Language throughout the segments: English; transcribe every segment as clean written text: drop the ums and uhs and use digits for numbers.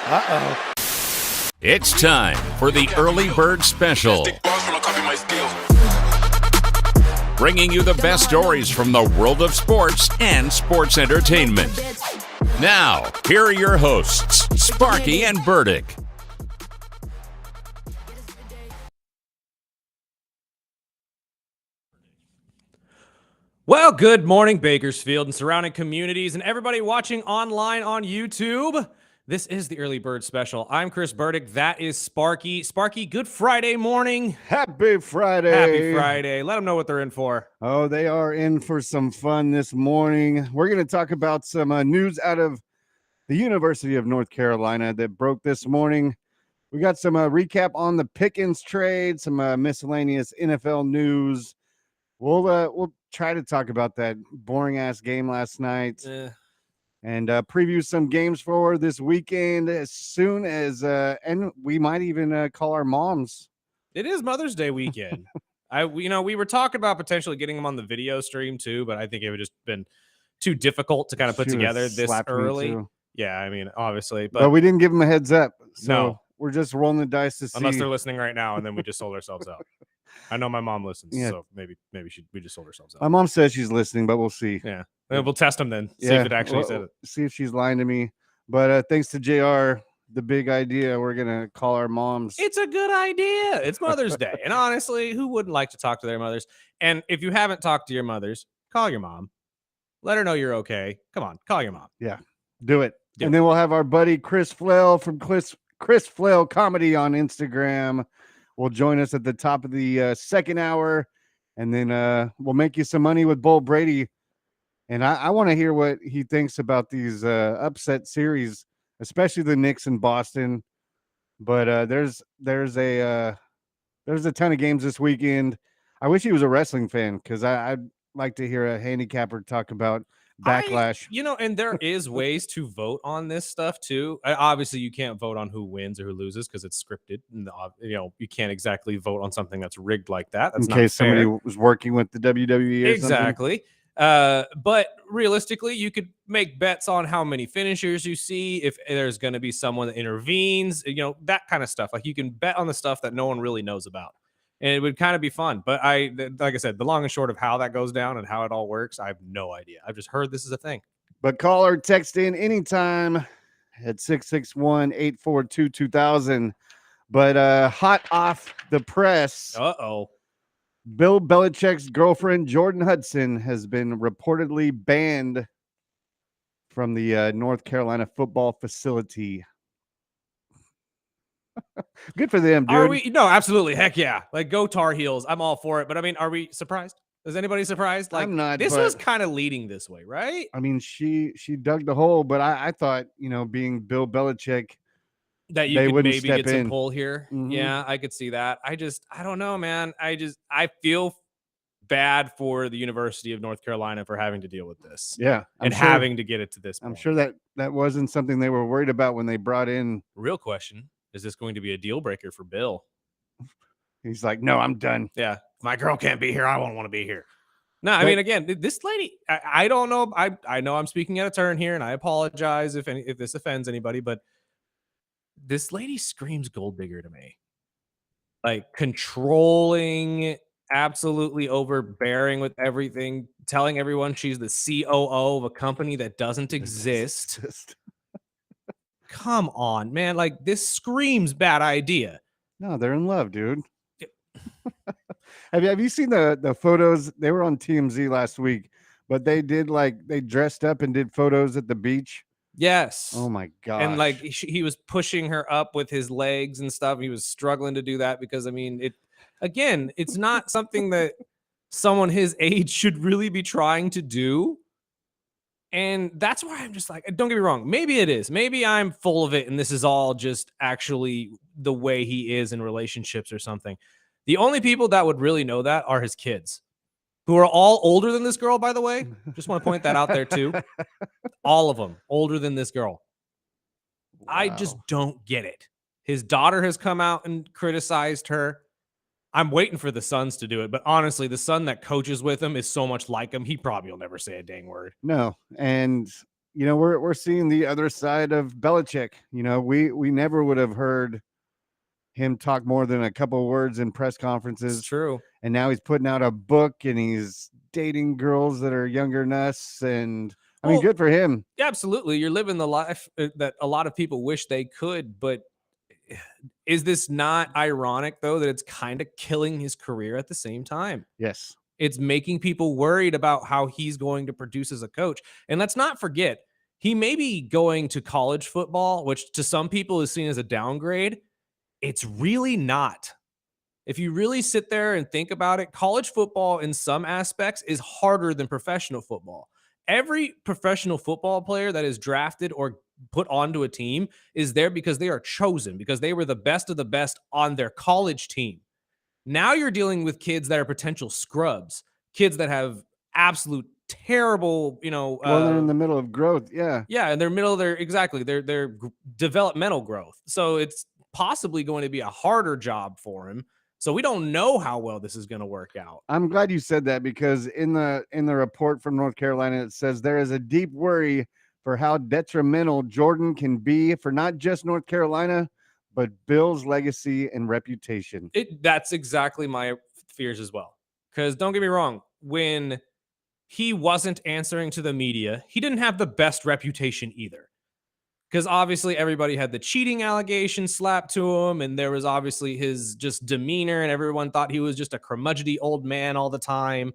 Uh-oh. It's time for the Early Bird Special. Bringing you the best stories from the world of sports and sports entertainment. Now, here are your hosts, Sparky and Burdick. Well, good morning, Bakersfield and surrounding communities and everybody watching online on YouTube. This is the Early Bird Special. I'm Chris Burdick. That is Sparky. Sparky, good Friday morning. Happy Friday. Happy Friday. Let them know what they're in for. Oh, they are in for some fun this morning. We're going to talk about some news out of the University of North Carolina that broke this morning. We got some recap on the Pickens trade, some miscellaneous NFL news. We'll try to talk about that boring-ass game last night. And preview some games for this weekend as soon as, and we might even call our moms. It is Mother's Day weekend. We were talking about potentially getting them on the video stream too, but I think it would just been too difficult to kind of put together this early. Yeah, I mean, obviously, but we didn't give them a heads up. So no, we're just rolling the dice to see. Unless they're listening right now, and then we just sold ourselves out. I know my mom listens, so maybe we just sold ourselves out. My mom says she's listening, but we'll see. Yeah. We'll test them then. See if it actually said it. See if she's lying to me. But thanks to JR, the big idea, we're going to call our moms. It's a good idea. It's Mother's Day. And honestly, who wouldn't like to talk to their mothers? And if you haven't talked to your mothers, call your mom. Let her know you're okay. Come on, call your mom. Yeah, do it. And then we'll have our buddy Chris Flail from Chris Flail Comedy on Instagram. Will join us at the top of the second hour. And then we'll make you some money with Bull Brady. And I want to hear what he thinks about these upset series, especially the Knicks in Boston. But there's a ton of games this weekend. I wish he was a wrestling fan because I'd like to hear a handicapper talk about Backlash. And there is ways to vote on this stuff too. Obviously, you can't vote on who wins or who loses because it's scripted. And, you can't exactly vote on something that's rigged like that. That's in case somebody was working with the WWE or exactly. But realistically, you could make bets on how many finishers you see, if there's going to be someone that intervenes, that kind of stuff. Like you can bet on the stuff that no one really knows about. And it would kind of be fun. But like I said, the long and short of how that goes down and how it all works, I have no idea. I've just heard this is a thing. But call or text in anytime at 661-842-2000. But hot off the press. Uh-oh. Bill Belichick's girlfriend, Jordan Hudson, has been reportedly banned from the North Carolina football facility. Good for them, dude. Are we? No, absolutely. Heck yeah. Like, go Tar Heels. I'm all for it. But, I mean, are we surprised? Is anybody surprised? Like, I'm not. This was kind of leading this way, right? I mean, she dug the hole, but I thought, being Bill Belichick, that you could maybe get some in. Pull here. Mm-hmm. Yeah, I could see that. I don't know, man. I feel bad for the University of North Carolina for having to deal with this. Yeah. Having to get it to this point. I'm sure that wasn't something they were worried about when they brought in. Real question. Is this going to be a deal breaker for Bill? He's like, no, I'm done. Yeah. My girl can't be here. I won't want to be here. No, I mean, again, this lady, I don't know. I know I'm speaking out of turn here, and I apologize if this offends anybody, but this lady screams gold digger to me. Like controlling, absolutely overbearing with everything, telling everyone she's the COO of a company that doesn't exist. Come on, man. Like, this screams bad idea. No, they're in love, dude. Have you seen the photos? They were on TMZ last week, but they dressed up and did photos at the beach. Yes. Oh my god. And like he was pushing her up with his legs and stuff. He was struggling to do that because, I mean, it's not something that someone his age should really be trying to do. And that's why I'm just like, don't get me wrong. Maybe it is. Maybe I'm full of it. And this is all just actually the way he is in relationships or something. The only people that would really know that are his kids, who are all older than this girl, by the way. Just want to point that out there too. All of them older than this girl. Wow. I just don't get it. His daughter has come out and criticized her. I'm waiting for the sons to do it, but honestly, the son that coaches with him is so much like him. He probably will never say a dang word. No. And, we're seeing the other side of Belichick. We never would have heard him talk more than a couple of words in press It's conferences, true. and now he's putting out a book and he's dating girls that are younger than us. And I mean, Well, good for him. yeah, absolutely. You're living the life that a lot of people wish they could, but is this not ironic though that it's kind of killing his career at the same time? Yes. It's making people worried about how he's going to produce as a coach. And let's not forget, he may be going to college football, which to some people is seen as a downgrade. It's really not. If you really sit there and think about it, college football in some aspects is harder than professional football. Every professional football player that is drafted or put onto a team is there because they are chosen, because they were the best of the best on their college team. Now you're dealing with kids that are potential scrubs, kids that have absolute terrible, Well, they're in the middle of growth. Yeah. yeah, in their middle of their developmental growth. So it's possibly going to be a harder job for him. So we don't know how well this is going to work out. I'm glad you said that, because in the report from North Carolina, it says there is a deep worry for how detrimental Jordan can be for not just North Carolina, but Bill's legacy and reputation. That's exactly my fears as well. Because don't get me wrong, when he wasn't answering to the media, he didn't have the best reputation either. Because obviously everybody had the cheating allegation slapped to him, and there was obviously his just demeanor, and everyone thought he was just a curmudgeony old man all the time.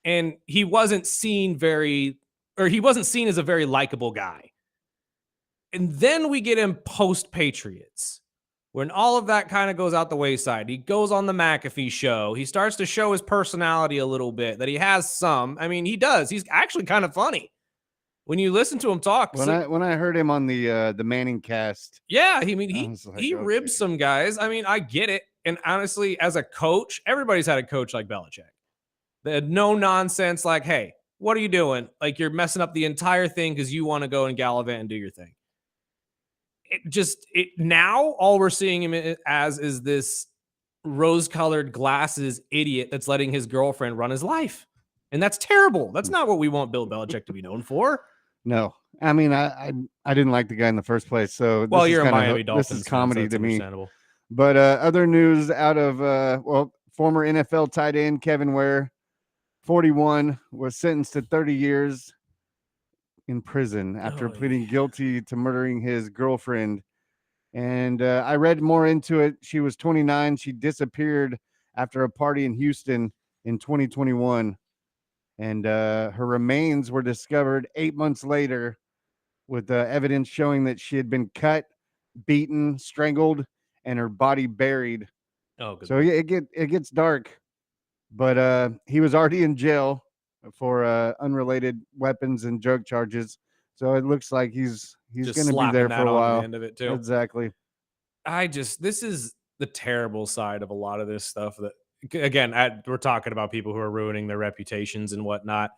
And he wasn't seen as a very likable guy. And then we get him post Patriots, when all of that kind of goes out the wayside. He goes on the McAfee show. He starts to show his personality a little bit, that he has some. I mean, he does. He's actually kind of funny when you listen to him talk. When I heard him on the Manning cast, yeah, I mean, he okay. ribs some guys. I mean, I get it. And honestly, as a coach, everybody's had a coach like Belichick. They had no nonsense, like, hey, what are you doing? Like, you're messing up the entire thing because you want to go and gallivant and do your thing. Now all we're seeing him as is this rose-colored glasses idiot that's letting his girlfriend run his life. And that's terrible. That's not what we want Bill Belichick to be known for. No, I mean, I didn't like the guy in the first place. So well, you're a Miami Dolphins. This is comedy to me. Understandable. But other news out of former NFL tight end Kevin Ware, 41, was sentenced to 30 years in prison after pleading guilty to murdering his girlfriend. And I read more into it. She was 29. She disappeared after a party in Houston in 2021. And her remains were discovered 8 months later, with evidence showing that she had been cut, beaten, strangled, and her body buried. Oh, good. So yeah, it gets dark. But he was already in jail for unrelated weapons and drug charges. So it looks like he's going to be there for a while. The end of it too. Exactly. This is the terrible side of a lot of this stuff. That, again, we're talking about people who are ruining their reputations and whatnot.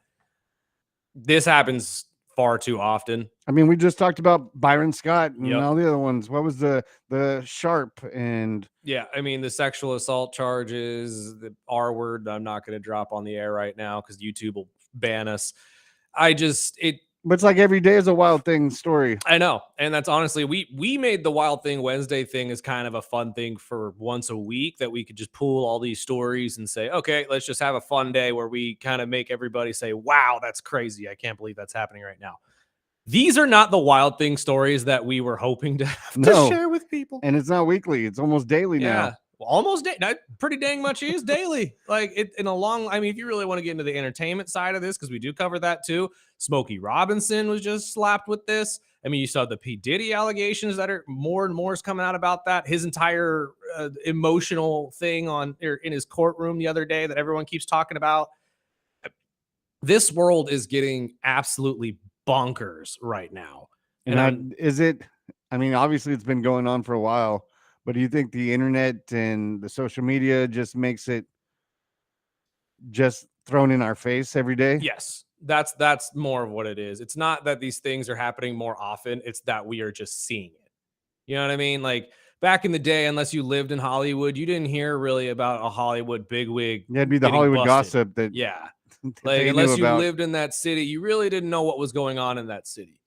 This happens far too often. I mean, we just talked about Byron Scott and all the other ones. What was the Sharp and I mean, the sexual assault charges, the R word I'm not going to drop on the air right now because YouTube will ban us. But it's like every day is a Wild Thing story. I know. And that's honestly, we made the Wild Thing Wednesday thing as kind of a fun thing for once a week, that we could just pool all these stories and say, okay, let's just have a fun day where we kind of make everybody say, wow, that's crazy. I can't believe that's happening right now. These are not the Wild Thing stories that we were hoping to have to share with people. And it's not weekly. It's almost daily now. Well, almost pretty dang much is daily. Like I mean, if you really want to get into the entertainment side of this, because we do cover that too. Smokey Robinson was just slapped with this. I mean, you saw the P. Diddy allegations that are more and more is coming out about that. His entire emotional thing in his courtroom the other day that everyone keeps talking about. This world is getting absolutely bonkers right now. And I mean, obviously it's been going on for a while. But do you think the internet and the social media just makes it just thrown in our face every day? Yes, that's more of what it is. It's not that these things are happening more often. It's that we are just seeing it. You know what I mean? Like back in the day, unless you lived in Hollywood, you didn't hear really about a Hollywood bigwig. Yeah, it'd be the Hollywood busted. Gossip that like unless you lived in that city, you really didn't know what was going on in that city.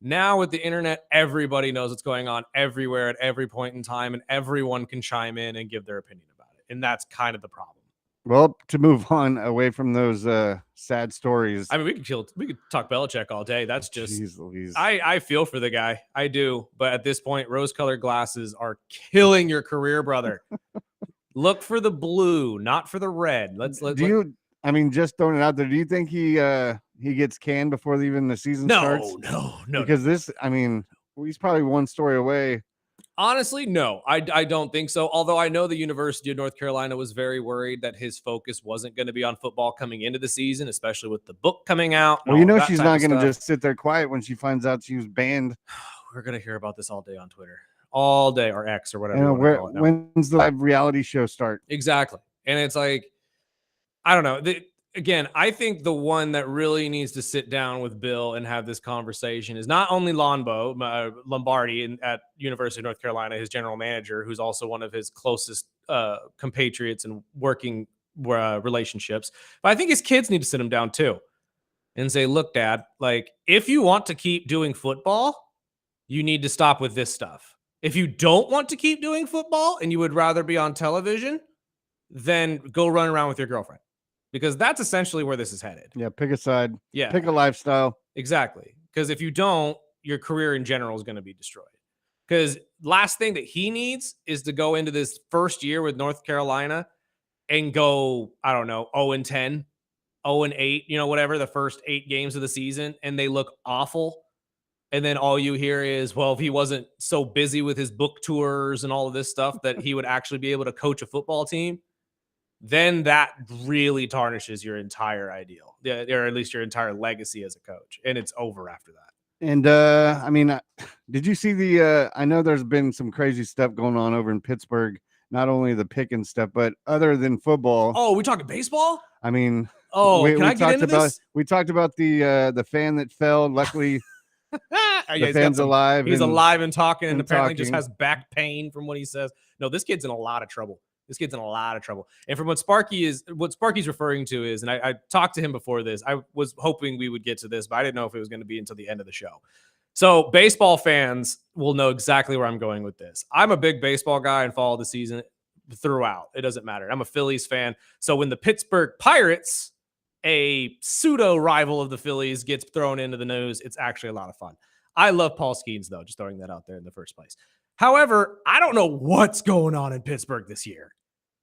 Now with the internet, everybody knows what's going on everywhere at every point in time, and everyone can chime in and give their opinion about it. And that's kind of the problem. Well, to move on away from those sad stories. I mean, we could talk Belichick all day. That's just, Jeez Louise. I feel for the guy. I do. But at this point, rose-colored glasses are killing your career, brother. Look for the blue, not for the red. I mean, just throwing it out there, do you think he gets canned before even the season starts? No. Because this, I mean, he's probably one story away. Honestly, no, I don't think so. Although I know the University of North Carolina was very worried that his focus wasn't going to be on football coming into the season, especially with the book coming out. Well, you know, she's not going to just sit there quiet when she finds out she was banned. We're going to hear about this all day on Twitter, all day, or X, or whatever. When's the live reality show start? Exactly. And it's like, I don't know. Again, I think the one that really needs to sit down with Bill and have this conversation is not only Lombardi at University of North Carolina, his general manager, who's also one of his closest compatriots and working relationships, but I think his kids need to sit him down too and say, look, Dad, like, if you want to keep doing football, you need to stop with this stuff. If you don't want to keep doing football and you would rather be on television, then go run around with your girlfriend. Because that's essentially where this is headed. Yeah, pick a side. Yeah. Pick a lifestyle. Exactly. Because if you don't, your career in general is going to be destroyed. Because last thing that he needs is to go into this first year with North Carolina and go, I don't know, 0-10, 0-8, whatever, the first 8 games of the season, and they look awful. And then all you hear is, well, if he wasn't so busy with his book tours and all of this stuff that he would actually be able to coach a football team. Then that really tarnishes your entire ideal, or at least your entire legacy as a coach, and it's over after that. And I mean, did you see the? I know there's been some crazy stuff going on over in Pittsburgh. Not only the Pickens stuff, but other than football. Oh, we talking baseball? I mean, can I get into this? We talked about the fan that fell. Luckily, the fan's alive. He's alive and talking, and apparently just has back pain from what he says. No, this kid's in a lot of trouble. And from what Sparky's referring to is, and I talked to him before this, I was hoping we would get to this, but I didn't know if it was going to be until the end of the show. So baseball fans will know exactly where I'm going with this. I'm a big baseball guy and follow the season throughout. It doesn't matter. I'm a Phillies fan. So when the Pittsburgh Pirates, a pseudo rival of the Phillies, gets thrown into the news, it's actually a lot of fun. I love Paul Skeens, though, just throwing that out there in the first place. However, I don't know what's going on in Pittsburgh this year.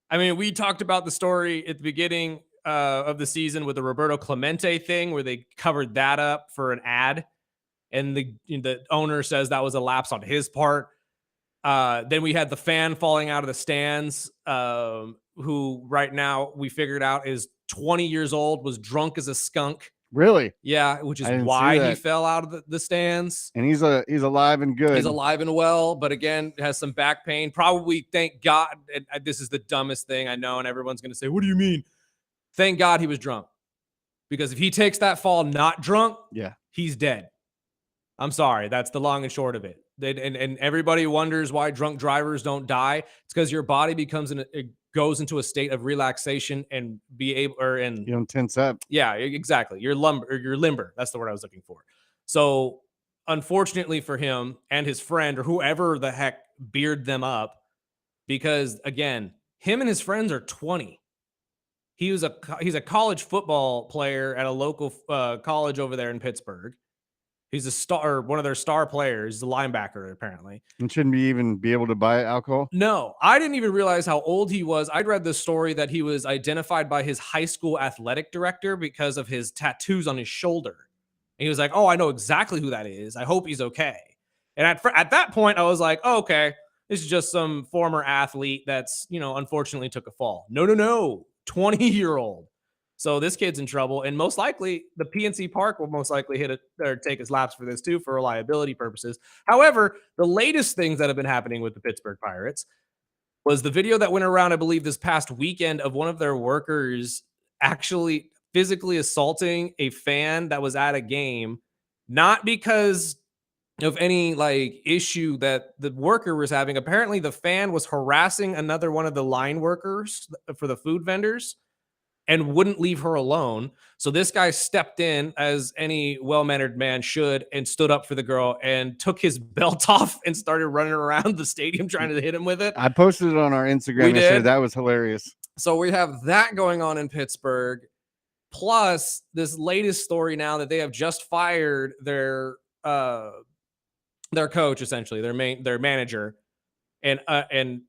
I mean, we talked about the story at the beginning of the season with the Roberto Clemente thing where they covered that up for an ad. And the owner says that was a lapse on his part. Then we had the fan falling out of the stands, who right now we figured out is 20 years old, was drunk as a skunk. Really? Yeah, which is why he fell out of the stands. And he's alive and good. He's alive and well, but again, has some back pain. Probably, thank God, and this is the dumbest thing I know, and everyone's going to say, what do you mean? Thank God he was drunk. Because if he takes that fall not drunk, he's dead. I'm sorry. That's the long and short of it. And everybody wonders why drunk drivers don't die. It's because your body goes into a state of relaxation and you don't tense up. Yeah, exactly. You're limber. That's the word I was looking for. So unfortunately for him and his friend or whoever the heck beard them up, because again, him and his friends are 20. He's a college football player at a local college over there in Pittsburgh. He's a star, one of their star players. He's a linebacker, apparently. And shouldn't even be able to buy alcohol? No, I didn't even realize how old he was. I'd read the story that he was identified by his high school athletic director because of his tattoos on his shoulder. And he was like, oh, I know exactly who that is. I hope he's okay. And at that point, I was like, oh, okay, this is just some former athlete that's, unfortunately took a fall. No, 20-year-old. So this kid's in trouble, and most likely the PNC Park will most likely hit it or take his laps for this too, for reliability purposes. However, the latest things that have been happening with the Pittsburgh Pirates was the video that went around, I believe, this past weekend of one of their workers actually physically assaulting a fan that was at a game, not because of any issue that the worker was having. Apparently, the fan was harassing another one of the line workers for the food vendors. and wouldn't leave her alone. So this guy stepped in, as any well-mannered man should, and stood up for the girl and took his belt off and started running around the stadium trying to hit him with it. I posted it on our Instagram We yesterday. did? That was hilarious. So we have that going on in Pittsburgh, plus this latest story now that they have just fired their coach, essentially their manager, and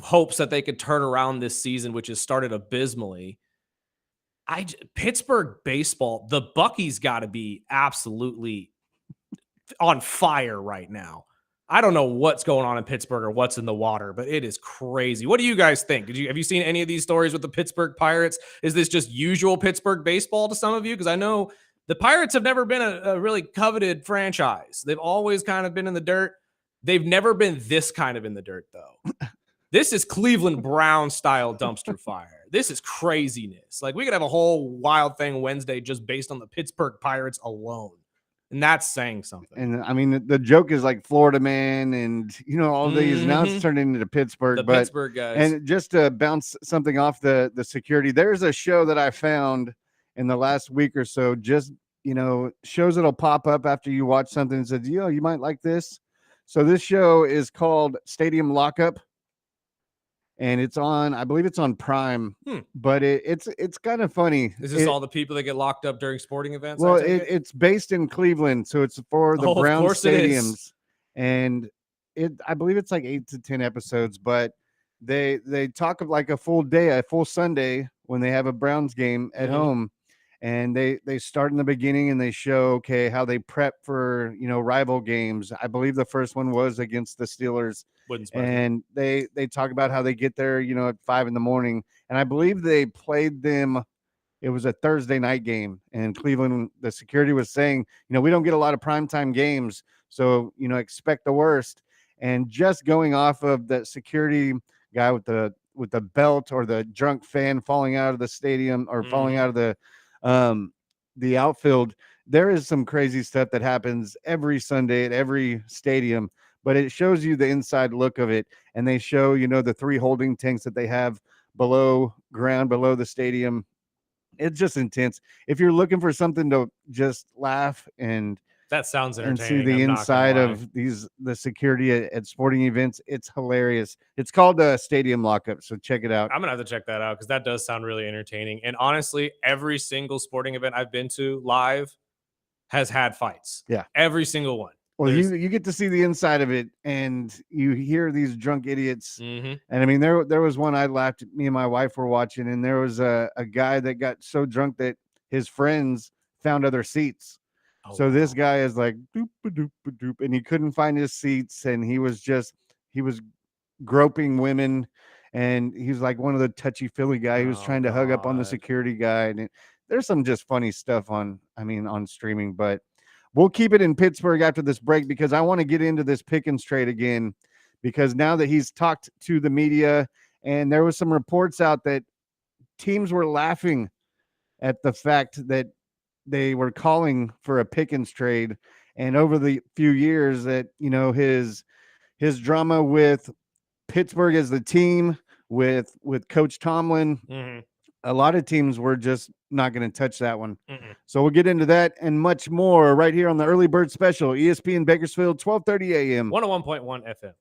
hopes that they could turn around this season, which has started abysmally. Pittsburgh baseball, the Bucky's got to be absolutely on fire right now. I don't know what's going on in Pittsburgh or what's in the water, but it is crazy. What do you guys think? Have you seen any of these stories with the Pittsburgh Pirates? Is this just usual Pittsburgh baseball to some of you? Because I know the Pirates have never been a really coveted franchise. They've always kind of been in the dirt. They've never been this kind of in the dirt, though. This is Cleveland Brown style dumpster fire. This is craziness. Like, we could have a whole wild thing Wednesday just based on the Pittsburgh Pirates alone. And that's saying something. And I mean, the joke is like Florida man and, all these. Now it's turned into Pittsburgh. The Pittsburgh guys. And just to bounce something off the security, there's a show that I found in the last week or so, just, shows that'll pop up after you watch something and says, you might like this. So this show is called Stadium Lockup. And it's on, I believe it's on Prime, but it's kind of funny. Is this all the people that get locked up during sporting events? Well, it's based in Cleveland, so it's for the Brown stadiums, and I believe it's like 8 to 10 episodes. But they talk of like a full day, a full Sunday when they have a Browns game at home, and they start in the beginning and they show how they prep for rival games. I believe the first one was against the Steelers. And they talk about how they get there, at 5 a.m, and I believe they played them. It was a Thursday night game, and Cleveland, the security was saying, we don't get a lot of primetime games, so expect the worst. And just going off of the security guy with the belt, or the drunk fan falling out of the stadium, or falling out of the outfield, there is some crazy stuff that happens every Sunday at every stadium. But it shows you the inside look of it. And they show, the 3 holding tanks that they have below ground, below the stadium. It's just intense. If you're looking for something to just laugh and that sounds entertaining, and see the inside of the security at sporting events, it's hilarious. It's called Stadium Lockup. So check it out. I'm going to have to check that out because that does sound really entertaining. And honestly, every single sporting event I've been to live has had fights. Yeah. Every single one. Well, you get to see the inside of it, and you hear these drunk idiots. And I mean, there was one I laughed. Me and my wife were watching, and there was a guy that got so drunk that his friends found other seats. So this guy is like doop doop doop, and he couldn't find his seats, and he was groping women, and he's like one of the touchy-feely guy who was trying to hug up on the security guy. And there's some just funny stuff on streaming, but we'll keep it in Pittsburgh after this break because I want to get into this Pickens trade again, because now that he's talked to the media, and there was some reports out that teams were laughing at the fact that they were calling for a Pickens trade. And over the few years that, his drama with Pittsburgh as the team, with Coach Tomlin, a lot of teams were just not going to touch that one. So we'll get into that and much more right here on the Early Bird Special, ESPN Bakersfield, 12:30 a.m. 101.1 FM.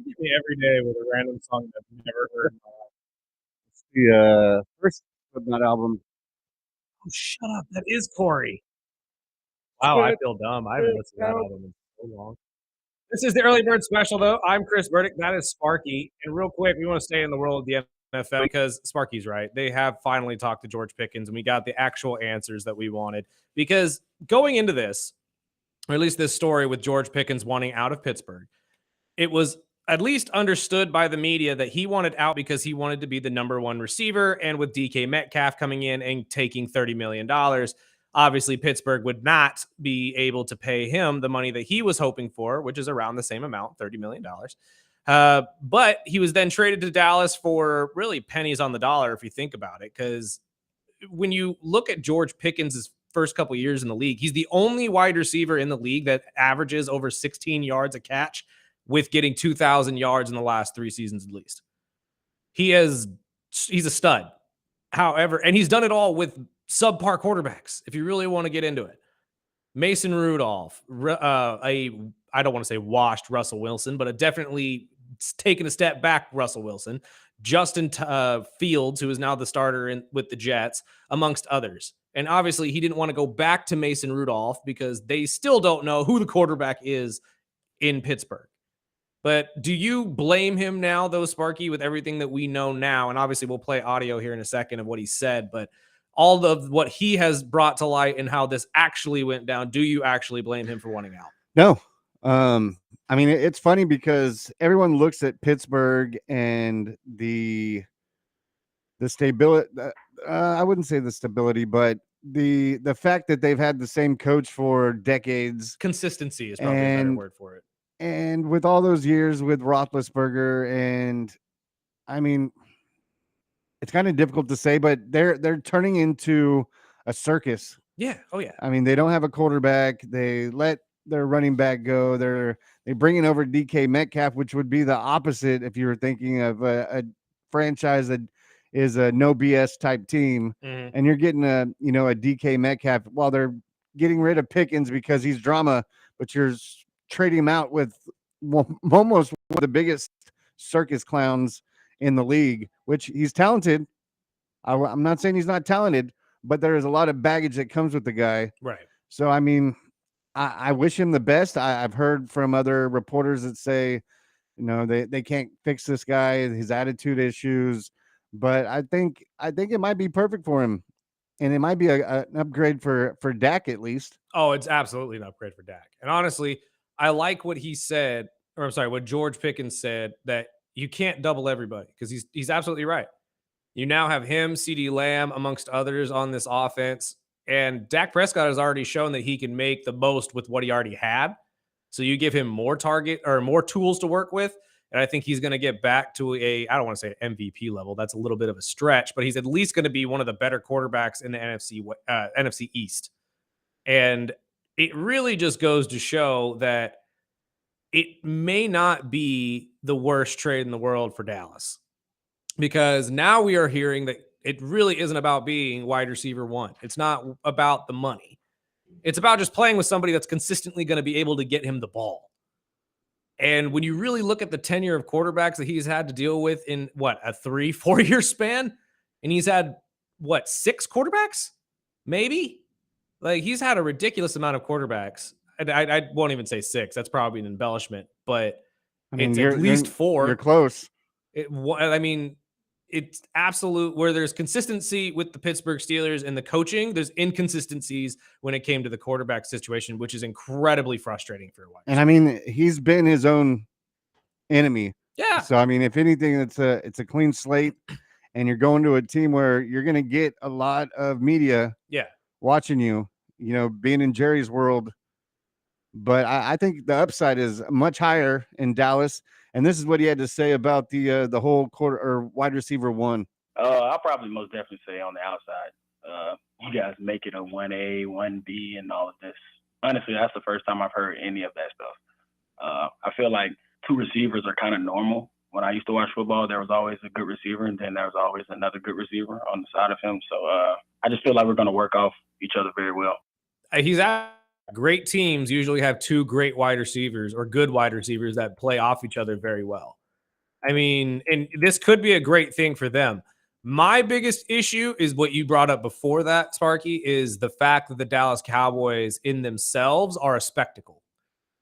Get me every day with a random song that I've never heard. The first Slipknot album. Oh, shut up. That is Corey. Wow, I feel dumb. I haven't listened to that album in so long. This is the early bird special, though. I'm Chris Burdick. That is Sparky. And real quick, we want to stay in the world of the NFL because Sparky's right. They have finally talked to George Pickens, and we got the actual answers that we wanted. Because going into this, or at least this story with George Pickens wanting out of Pittsburgh, it was at least understood by the media that he wanted out because he wanted to be the number one receiver. And with DK Metcalf coming in and taking $30 million, obviously Pittsburgh would not be able to pay him the money that he was hoping for, which is around the same amount, $30 million. But he was then traded to Dallas for really pennies on the dollar, if you think about it, because when you look at George Pickens' first couple years in the league, he's the only wide receiver in the league that averages over 16 yards a catch with getting 2,000 yards in the last 3 seasons at least. He's a stud. However, and he's done it all with subpar quarterbacks, if you really want to get into it. Mason Rudolph, I don't want to say washed Russell Wilson, but a definitely taken a step back Russell Wilson. Justin Fields, who is now the starter with the Jets, amongst others. And obviously, he didn't want to go back to Mason Rudolph because they still don't know who the quarterback is in Pittsburgh. But do you blame him now, though, Sparky, with everything that we know now? And obviously, we'll play audio here in a second of what he said, but all of what he has brought to light and how this actually went down, do you actually blame him for wanting out? No. I mean, it's funny because everyone looks at Pittsburgh and the stability. I wouldn't say the stability, but the fact that they've had the same coach for decades. Consistency is probably a better word for it. And with all those years with Roethlisberger, and I mean, it's kind of difficult to say, but they're turning into a circus. Yeah. Oh yeah. I mean, they don't have a quarterback. They let their running back go. They bring in over DK Metcalf, which would be the opposite if you were thinking of a franchise that is a no BS type team, and you're getting a DK Metcalf while they're getting rid of Pickens because he's drama, but you're trading him out with almost one of the biggest circus clowns in the league, which he's talented. I'm not saying he's not talented, but there is a lot of baggage that comes with the guy. Right. So, I mean, I wish him the best. I've heard from other reporters that say, they can't fix this guy, his attitude issues, but I think it might be perfect for him. And it might be an upgrade for Dak at least. Oh, it's absolutely an upgrade for Dak. And honestly, I like what he said, or I'm sorry, what George Pickens said, that you can't double everybody, because he's absolutely right. You now have him, CeeDee Lamb, amongst others on this offense. And Dak Prescott has already shown that he can make the most with what he already had. So you give him more target or more tools to work with. And I think he's going to get back to I don't want to say an MVP level. That's a little bit of a stretch, but he's at least going to be one of the better quarterbacks in the NFC East. And it really just goes to show that it may not be the worst trade in the world for Dallas, because now we are hearing that it really isn't about being wide receiver one. It's not about the money. It's about just playing with somebody that's consistently going to be able to get him the ball. And when you really look at the tenure of quarterbacks that he's had to deal with in a 3-4 year span, and he's had 6 quarterbacks, maybe? Like, he's had a ridiculous amount of quarterbacks. I won't even say 6. That's probably an embellishment, but I mean, it's at least 4. You're close. It's absolute where there's consistency with the Pittsburgh Steelers and the coaching. There's inconsistencies when it came to the quarterback situation, which is incredibly frustrating for a while. And I mean, he's been his own enemy. Yeah. So, I mean, if anything, it's a clean slate, and you're going to a team where you're going to get a lot of media watching you, being in Jerry's world. But I think the upside is much higher in Dallas. And this is what he had to say about the whole quarter or wide receiver one. I'll probably most definitely say on the outside, you guys make it a 1A, 1B, and all of this. Honestly, that's the first time I've heard any of that stuff. I feel like 2 receivers are kind of normal. When I used to watch football, there was always a good receiver, and then there was always another good receiver on the side of him. So I just feel like we're going to work off each other very well. He's Great teams usually have two great wide receivers or good wide receivers that play off each other very well. I mean, and this could be a great thing for them. My biggest issue is what you brought up before that, Sparky, is the fact that the Dallas Cowboys in themselves are a spectacle.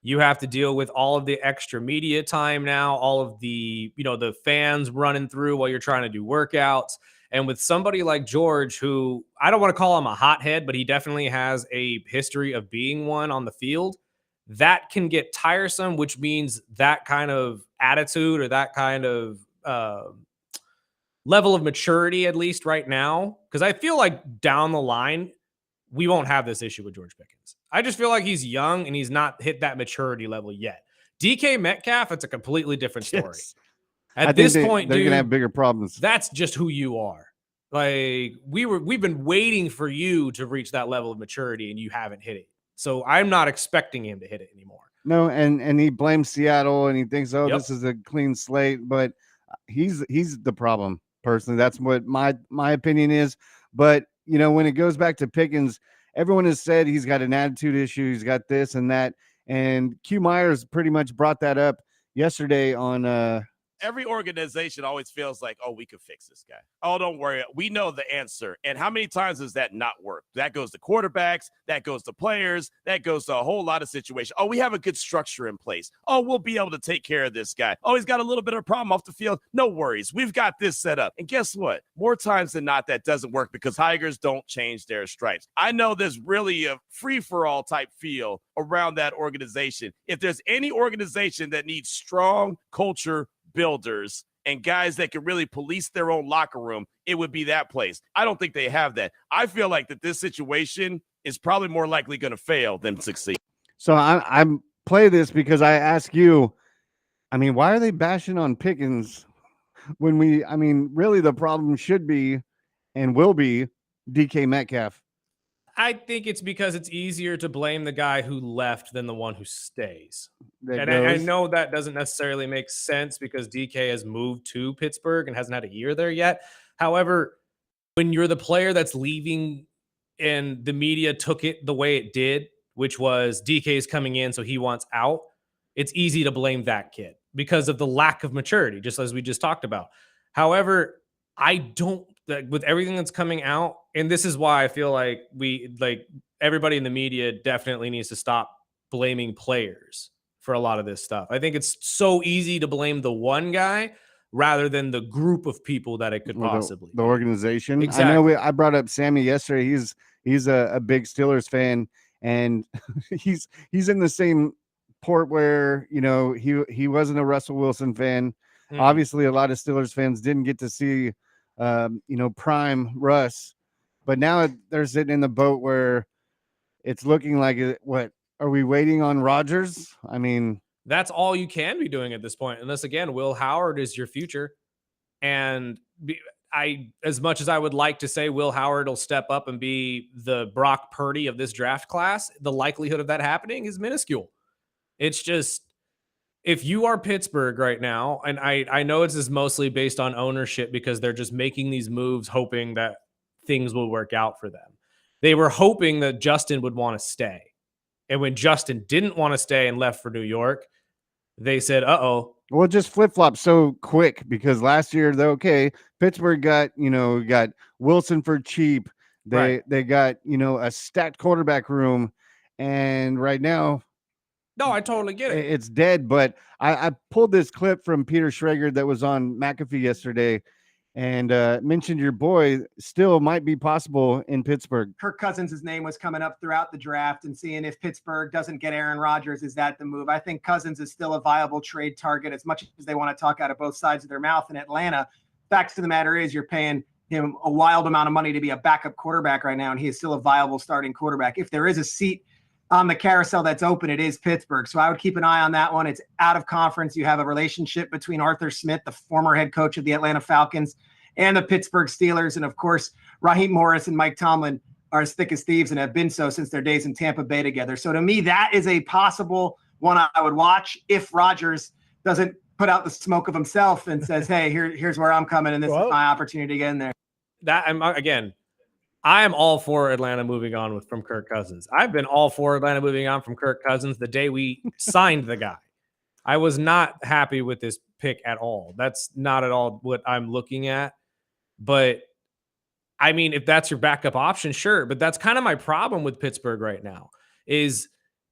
You have to deal with all of the extra media time now, all of the, the fans running through while you're trying to do workouts. And with somebody like George, who I don't want to call him a hothead, but he definitely has a history of being one on the field, that can get tiresome, which means that kind of attitude or that kind of level of maturity, at least right now, because I feel like down the line, we won't have this issue with George Pickens. I just feel like he's young and he's not hit that maturity level yet. DK Metcalf, it's a completely different story. Yes. At this point, they're dude, gonna have bigger problems. that's just who you are. Like we've been waiting for you to reach that level of maturity and you haven't hit it. So I'm not expecting him to hit it anymore. No, and he blames Seattle and he thinks, oh, Yep. this is a clean slate, but he's the problem personally. That's what my opinion is. But when it goes back to Pickens, everyone has said he's got an attitude issue, he's got this and that, and Q Myers pretty much brought that up yesterday on every organization always feels like, oh, we could fix this guy. Oh, don't worry. We know the answer. And how many times does that not work? That goes to quarterbacks. That goes to players. That goes to a whole lot of situations. Oh, we have a good structure in place. Oh, we'll be able to take care of this guy. Oh, he's got a little bit of a problem off the field. No worries. We've got this set up. And guess what? More times than not, that doesn't work because Tigers don't change their stripes. I know there's really a free-for-all type feel around that organization. If there's any organization that needs strong culture builders and guys that can really police their own locker room, it would be that place. I don't think they have that. I feel like that this situation is probably more likely going to fail than succeed. So I'm play this because I ask you, why are they bashing on Pickens when really the problem should be and will be DK Metcalf? I think it's because it's easier to blame the guy who left than the one who stays. And I know that doesn't necessarily make sense because DK has moved to Pittsburgh and hasn't had a year there yet. However, when you're the player that's leaving and the media took it the way it did, which was DK's coming in, so he wants out, it's easy to blame that kid because of the lack of maturity, just as we just talked about. However, I don't, with everything that's coming out, and this is why I feel like everybody in the media definitely needs to stop blaming players for a lot of this stuff. I think it's so easy to blame the one guy rather than the group of people that it could possibly the organization. Exactly. I know I brought up Sammy yesterday. He's a big Steelers fan, and he's in the same port where he wasn't a Russell Wilson fan. Mm-hmm. Obviously, a lot of Steelers fans didn't get to see prime Russ, but now they're sitting in the boat where it's looking like what are we waiting on Rodgers? That's all you can be doing at this point, unless again Will Howard is your future. And as much as I would like to say Will Howard will step up and be the Brock Purdy of this draft class, the likelihood of that happening is minuscule. It's just, if you are Pittsburgh right now, and I know this is mostly based on ownership because they're just making these moves hoping that things will work out for them. They were hoping that Justin would want to stay. And when Justin didn't want to stay and left for New York, they said, uh-oh. Well, just flip-flop so quick because last year, Pittsburgh got Wilson for cheap. They got, a stacked quarterback room. And right now, no, I totally get it. It's dead, but I pulled this clip from Peter Schrager that was on McAfee yesterday and mentioned your boy still might be possible in Pittsburgh. Kirk Cousins' name was coming up throughout the draft and seeing if Pittsburgh doesn't get Aaron Rodgers, is that the move? I think Cousins is still a viable trade target as much as they want to talk out of both sides of their mouth in Atlanta. Facts of the matter is you're paying him a wild amount of money to be a backup quarterback right now, and he is still a viable starting quarterback. If there is a seat on the carousel that's open, it is Pittsburgh. So I would keep an eye on that one. It's out of conference. You have a relationship between Arthur Smith, the former head coach of the Atlanta Falcons, and the Pittsburgh Steelers. And of course, Raheem Morris and Mike Tomlin are as thick as thieves and have been so since their days in Tampa Bay together. So to me, that is a possible one I would watch if Rodgers doesn't put out the smoke of himself and says, hey, here's where I'm coming, and this is my opportunity to get in there. That, again, I am all for Atlanta moving on from Kirk Cousins. I've been all for Atlanta moving on from Kirk Cousins the day we signed the guy. I was not happy with this pick at all. That's not at all what I'm looking at. But I mean, if that's your backup option, sure. But that's kind of my problem with Pittsburgh right now is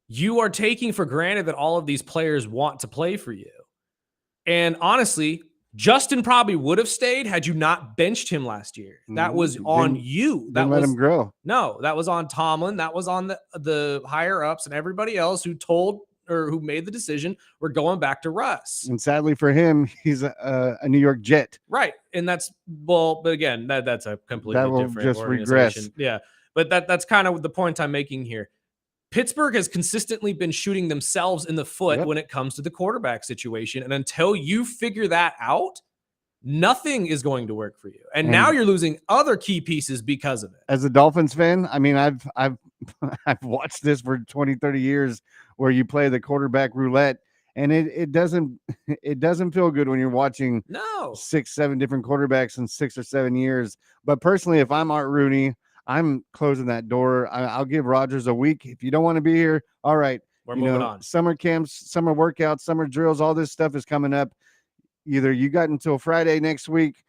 you are taking for granted that all of these players want to play for you. And honestly, Justin probably would have stayed had you not benched him last year. That was on you. That Didn't let him grow. No, that was on Tomlin. That was on the higher ups and everybody else who told or who made the decision we're going back to Russ. And sadly for him, he's a New York Jet. Right. And but again, that's a completely different just organization. regress. Yeah. But that's kind of the point I'm making here. Pittsburgh has consistently been shooting themselves in the foot when it comes to the quarterback situation. And until you figure that out, nothing is going to work for you. And now you're losing other key pieces because of it. As a Dolphins fan, I mean, I've watched this for 20, 30 years where you play the quarterback roulette, and it doesn't feel good when you're watching 6, 7 different quarterbacks in 6 or 7 years. But personally, if I'm Art Rooney, I'm closing that door. I'll give Rodgers a week. If you don't want to be here, all right. We're moving on. Summer camps, summer workouts, summer drills, all this stuff is coming up. Either you got until Friday next week,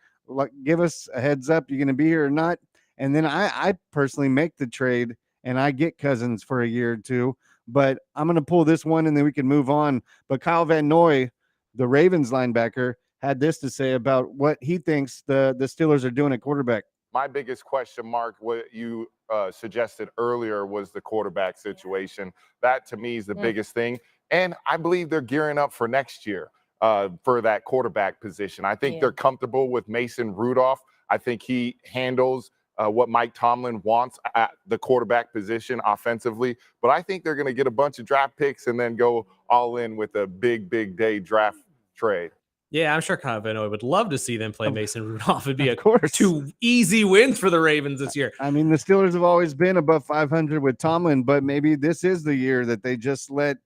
give us a heads up, you're going to be here or not. And then I personally make the trade and I get Cousins for a year or two. But I'm going to pull this one and then we can move on. But Kyle Van Noy, the Ravens linebacker, had this to say about what he thinks the Steelers are doing at quarterback. My biggest question mark, what you suggested earlier, was the quarterback situation. That, to me, is the biggest thing. And I believe they're gearing up for next year for that quarterback position. I think they're comfortable with Mason Rudolph. I think he handles what Mike Tomlin wants at the quarterback position offensively. But I think they're going to get a bunch of draft picks and then go all in with a big day draft trade. Yeah, I'm sure Kyle Van Noy would love to see them play Mason Rudolph. It'd be 2 easy wins for the Ravens this year. I mean, the Steelers have always been above 500 with Tomlin, but maybe this is the year that they just let,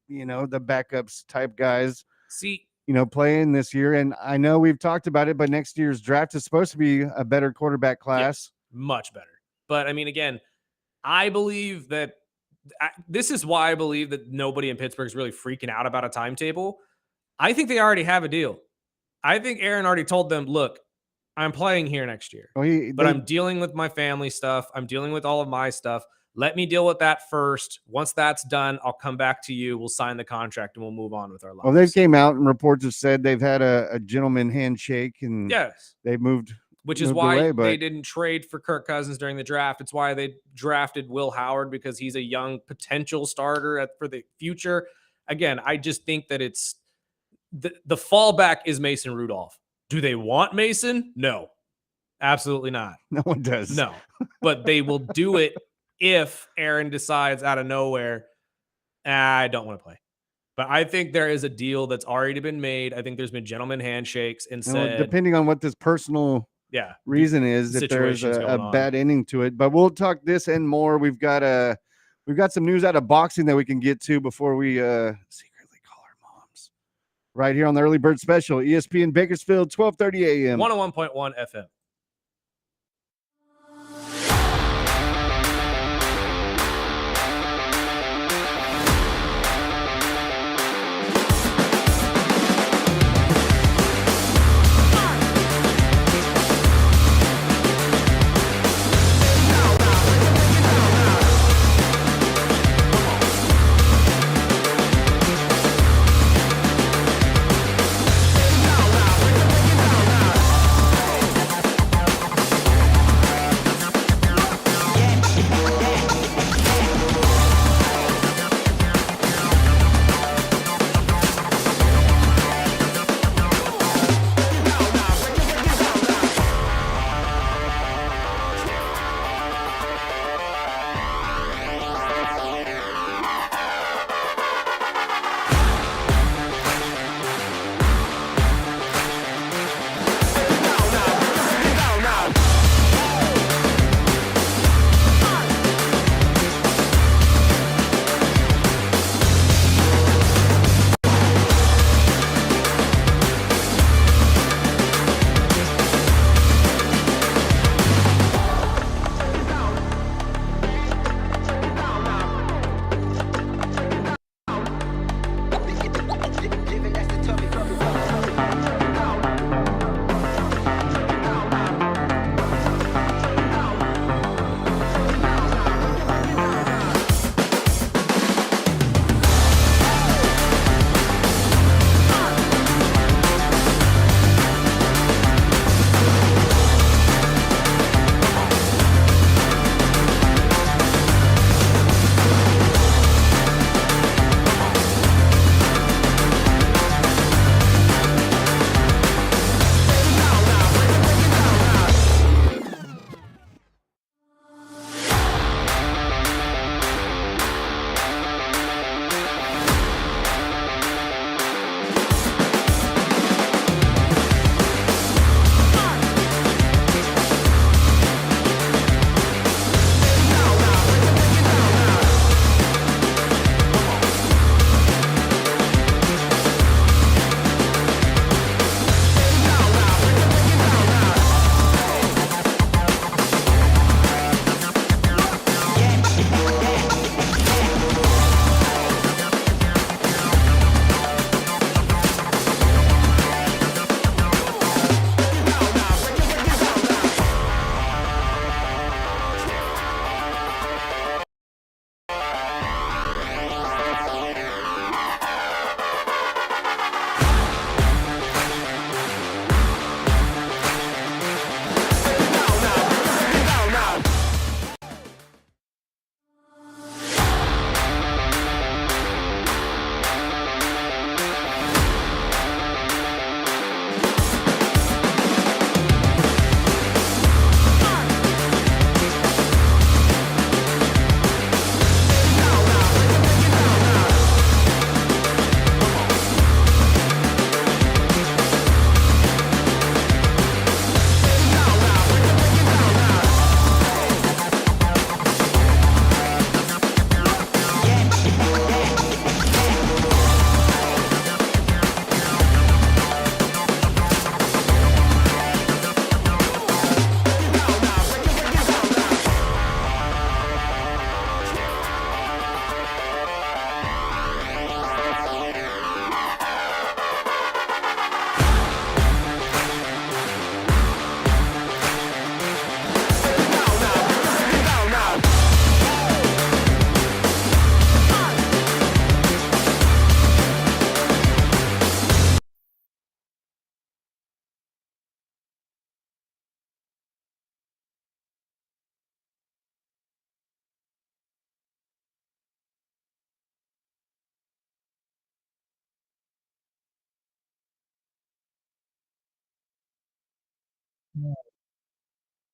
the backups type guys, play in this year. And I know we've talked about it, but next year's draft is supposed to be a better quarterback class. Yes, much better. But I mean, again, I believe that this is why I believe that nobody in Pittsburgh is really freaking out about a timetable. I think they already have a deal. I think Aaron already told them, look, I'm playing here next year, but I'm dealing with my family stuff. I'm dealing with all of my stuff. Let me deal with that first. Once that's done, I'll come back to you. We'll sign the contract and we'll move on with our lives. Well, they came out and reports have said they've had a gentleman handshake and they've moved. Which is why they didn't trade for Kirk Cousins during the draft. It's why they drafted Will Howard, because he's a young potential starter for the future. Again, I just think that it's the fallback is Mason Rudolph. Do they want Mason? No, absolutely not. No one does. No, but they will do it if Aaron decides out of nowhere, I don't want to play. But I think there is a deal that's already been made. I think there's been gentleman handshakes and said, depending on what this personal reason is, if there's a bad ending to it. But we'll talk this and more. We've got some news out of boxing that we can get to before we secretly call our moms. Right here on the Early Bird Special, ESPN Bakersfield, 12:30 a.m. 101.1 FM.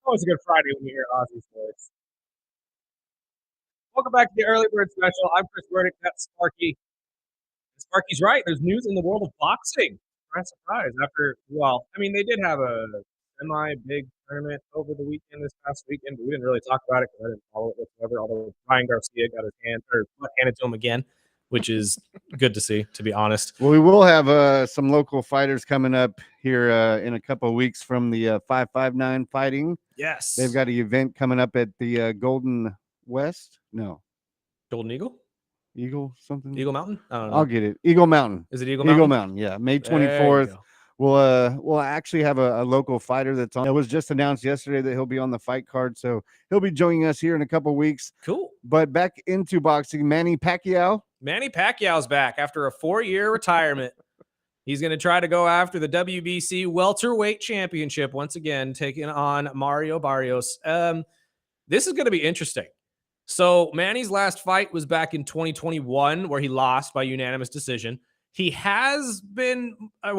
Always a good Friday when you hear Ozzy's voice. Welcome back to the Early Bird Special. I'm Chris Burdick. That's Sparky. Sparky's right. There's news in the world of boxing. Surprise. They did have a semi-big tournament over the weekend this past weekend, but we didn't really talk about it because I didn't follow it whatsoever, although Ryan Garcia got his butt handed to him again, which is good to see, to be honest. Well, we will have some local fighters coming up here in a couple of weeks from the 559 fighting. Yes. They've got an event coming up at the Golden West. No. Golden Eagle? Eagle something? Eagle Mountain? I don't know. I'll get it. Eagle Mountain. Is it Eagle Mountain? Eagle Mountain, yeah. May 24th. We'll actually have a local fighter that's on. It was just announced yesterday that he'll be on the fight card, so he'll be joining us here in a couple of weeks. Cool. But back into boxing, Manny Pacquiao. Manny Pacquiao's back after a 4-year retirement. He's going to try to go after the WBC welterweight championship once again, taking on Mario Barrios. This is going to be interesting. So Manny's last fight was back in 2021, where he lost by unanimous decision. He has been,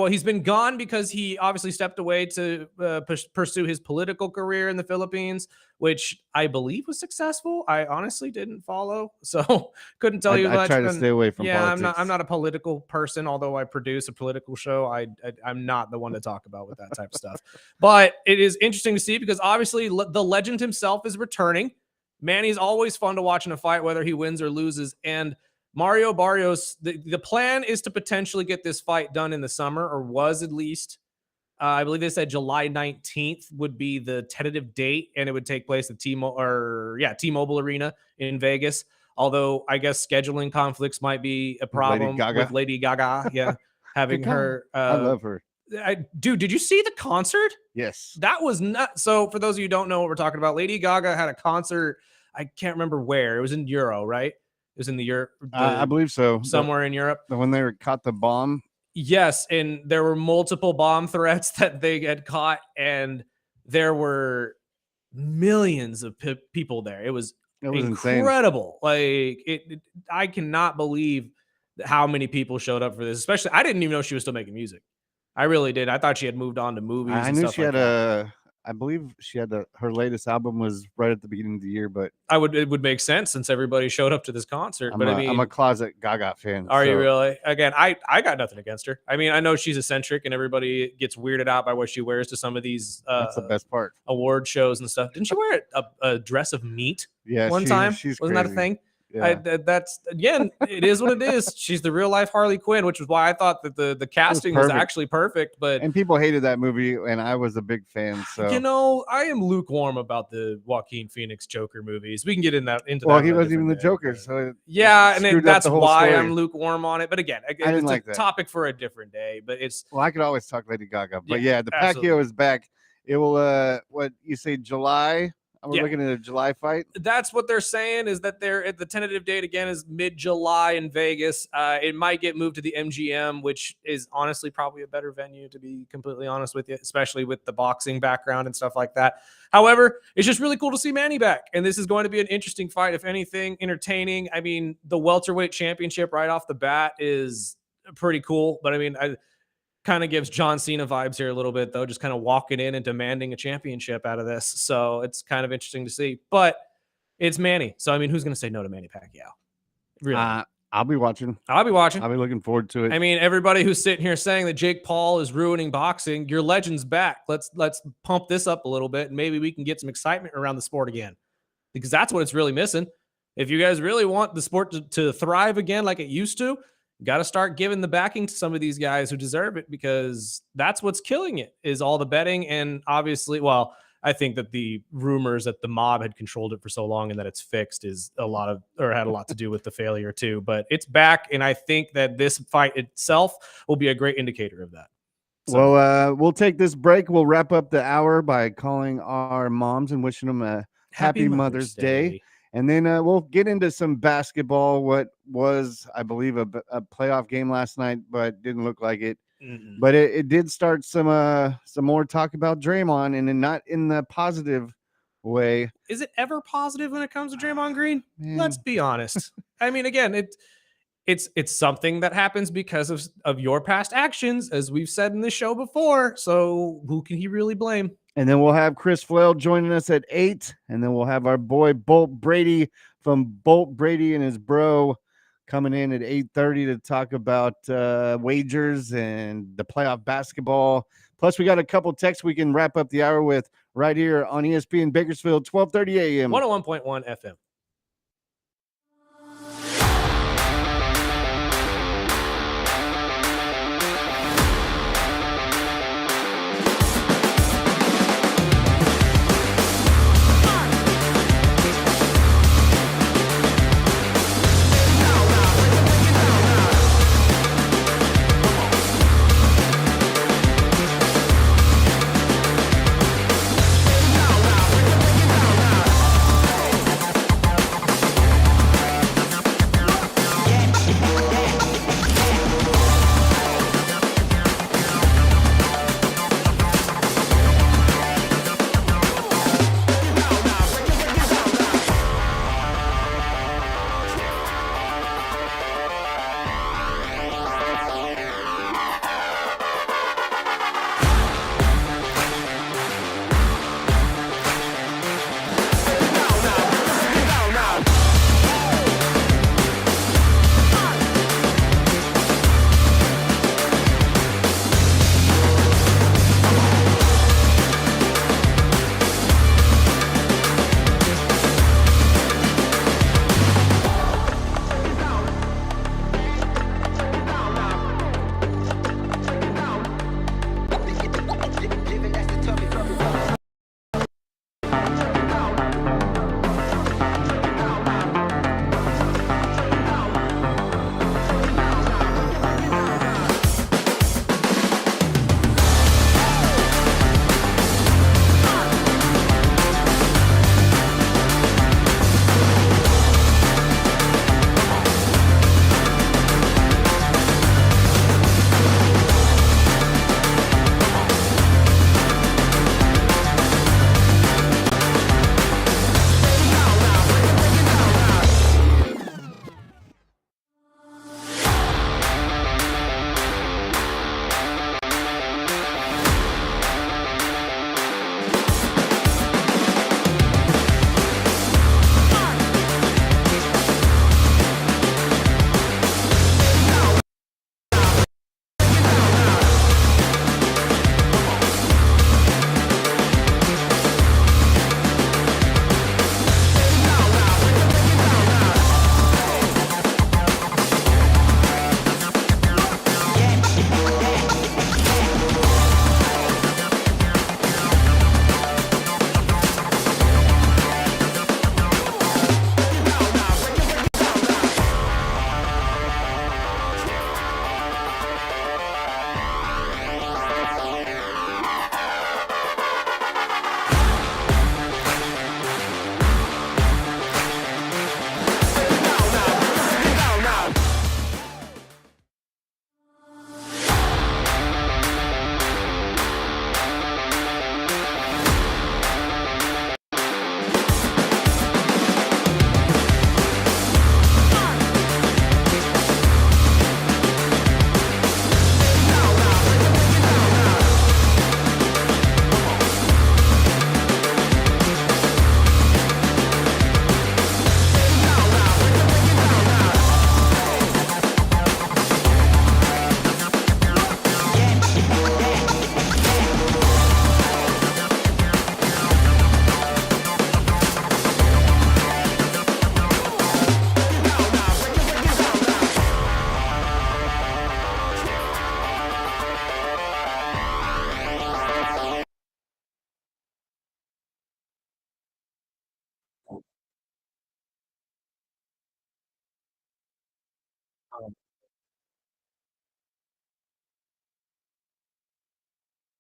he's been gone because he obviously stepped away to pursue his political career in the Philippines, which I believe was successful. I honestly didn't follow, so couldn't tell you much. I try to stay away from politics. I'm not a political person, although I produce a political show. I'm not the one to talk about with that type of stuff. But it is interesting to see because obviously the legend himself is returning. Manny's always fun to watch in a fight, whether he wins or loses. And Mario Barrios, the plan is to potentially get this fight done in the summer, or was at least. I believe they said July 19th would be the tentative date, and it would take place at T-Mobile Arena in Vegas. Although I guess scheduling conflicts might be a problem with Lady Gaga. Yeah, having her. I love her. Dude, did you see the concert? Yes. That was nuts. So for those of you who don't know what we're talking about, Lady Gaga had a concert. I can't remember where. It was in Euro, right? It was in the Europe. I believe so. Somewhere in Europe. When they caught the bomb. Yes, and there were multiple bomb threats that they had caught, and there were millions of people there. It was incredible. Insane. I cannot believe how many people showed up for this. Especially, I didn't even know she was still making music. I really did. I thought she had moved on to movies. I knew she had I believe she had her latest album was right at the beginning of the year, but it would make sense since everybody showed up to this concert. I'm a closet Gaga fan. Are you really? Again, I got nothing against her. I mean, I know she's eccentric and everybody gets weirded out by what she wears to some of these that's the best part. Award shows and stuff. Didn't she wear a dress of meat? Yeah, one time. Wasn't that a thing? Yeah. That's again, it is what it is. She's the real life Harley Quinn, which is why I thought that the casting was actually perfect. And people hated that movie, and I was a big fan. So I am lukewarm about the Joaquin Phoenix Joker movies. We can get into that. Well, he wasn't even the Joker, so that's why I'm lukewarm on it. But again, it's a topic for a different day. But I could always talk Lady Gaga. But the Pacquiao is back. It will what you say, July? We're looking at a July fight. That's what they're saying, is that they're at the tentative date again is mid-July in Vegas. It might get moved to the MGM, which is honestly probably a better venue, to be completely honest with you, especially with the boxing background and stuff like that. However, it's just really cool to see Manny back. And this is going to be an interesting fight, if anything, entertaining. I mean, the welterweight championship right off the bat is pretty cool. But I mean, kind of gives John Cena vibes here a little bit, though, just kind of walking in and demanding a championship out of this. So it's kind of interesting to see. But it's Manny. So, I mean, who's going to say no to Manny Pacquiao? Really? I'll be watching. I'll be looking forward to it. I mean, everybody who's sitting here saying that Jake Paul is ruining boxing, your legend's back. Let's pump this up a little bit, and maybe we can get some excitement around the sport again, because that's what it's really missing. If you guys really want the sport to thrive again like it used to, got to start giving the backing to some of these guys who deserve it, because that's what's killing it, is all the betting. And obviously, well, I think that the rumors that the mob had controlled it for so long and that it's fixed is had a lot to do with the failure too. But it's back, and I think that this fight itself will be a great indicator of that. So, well, we'll take this break. We'll wrap up the hour by calling our moms and wishing them a happy Mother's Day. And then we'll get into some basketball. What was, I believe, a playoff game last night, but didn't look like it. Mm-hmm. But it did start some more talk about Draymond, and not in the positive way. Is it ever positive when it comes to Draymond Green? Man. Let's be honest. I mean, again, it's something that happens because of your past actions, as we've said in this show before. So who can he really blame? And then we'll have Chris Flail joining us at 8. And then we'll have our boy Bolt Brady from Bolt Brady and his bro coming in at 8:30 to talk about wagers and the playoff basketball. Plus, we got a couple texts we can wrap up the hour with right here on ESPN Bakersfield, 12:30 a.m. 101.1 FM.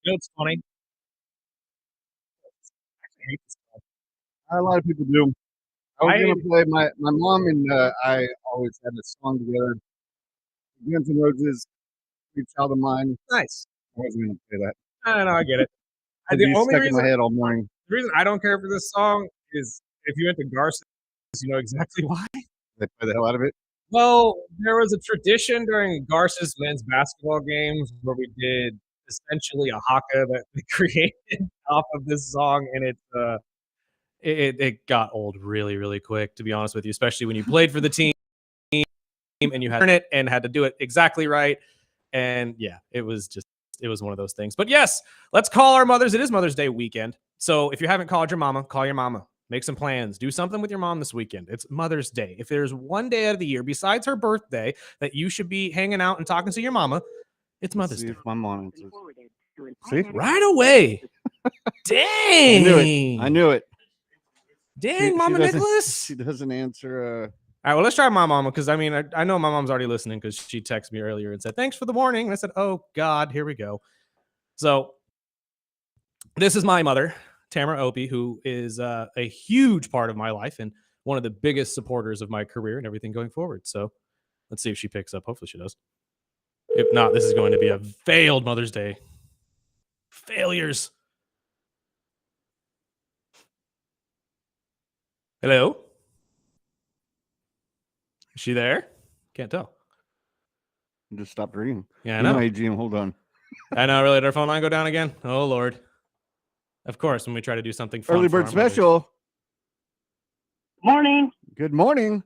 You know, it's funny. I hate this song. A lot of people do. I was I gonna play my mom and I always had a song together. Guns N' Roses, "Sweet Child of Mine." Nice. I wasn't gonna play that. I know, I get it. It'd The be only stuck in my reason head all morning. the reason I don't care for this song is if you went to Garces, you know exactly why. They play the hell out of it. Well, there was a tradition during Garces men's basketball games where we did essentially a haka that we created off of this song, and it got old really, really quick, to be honest with you, especially when you played for the team and you had to learn it and had to do it exactly right. And yeah, it was one of those things. But yes, let's call our mothers. It is Mother's Day weekend. So if you haven't called your mama, call your mama. Make some plans. Do something with your mom this weekend. It's Mother's Day. If there's one day out of the year besides her birthday that you should be hanging out and talking to your mama, it's Mother's Day. If my mom answers. See? Right away. Dang. I knew it. Dang, Mama Nicholas. She doesn't answer. All right, well, let's try my mama, because I mean, I know my mom's already listening, because she texted me earlier and said, thanks for the morning. And I said, oh, God, here we go. So this is my mother, Tamara Opie, who is a huge part of my life and one of the biggest supporters of my career and everything going forward. So let's see if she picks up. Hopefully she does. If not, this is going to be a failed Mother's Day. Failures. Hello? Is she there? Can't tell. Just stopped ringing. Yeah, I know. AGM, hold on. I know. Really, did our phone line go down again? Oh, Lord. Of course, when we try to do something fun. Early bird special. Morning. Good morning.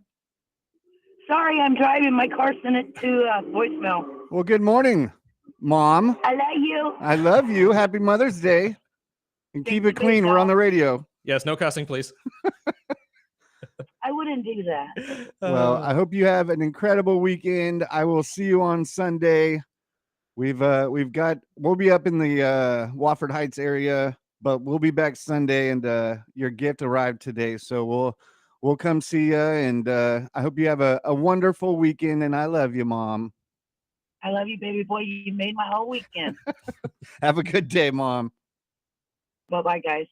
Sorry, I'm driving. My car sent it to voicemail. Well, good morning, Mom. I love you. I love you. Happy Mother's Day. And keep it clean. We're on the radio. Yes, no cussing, please. I wouldn't do that. Well, I hope you have an incredible weekend. I will see you on Sunday. We'll be up in the Wofford Heights area, but we'll be back Sunday, and your gift arrived today. So we'll come see you, and I hope you have a wonderful weekend, and I love you, Mom. I love you, baby boy. You made my whole weekend. Have a good day, Mom. Bye-bye, guys.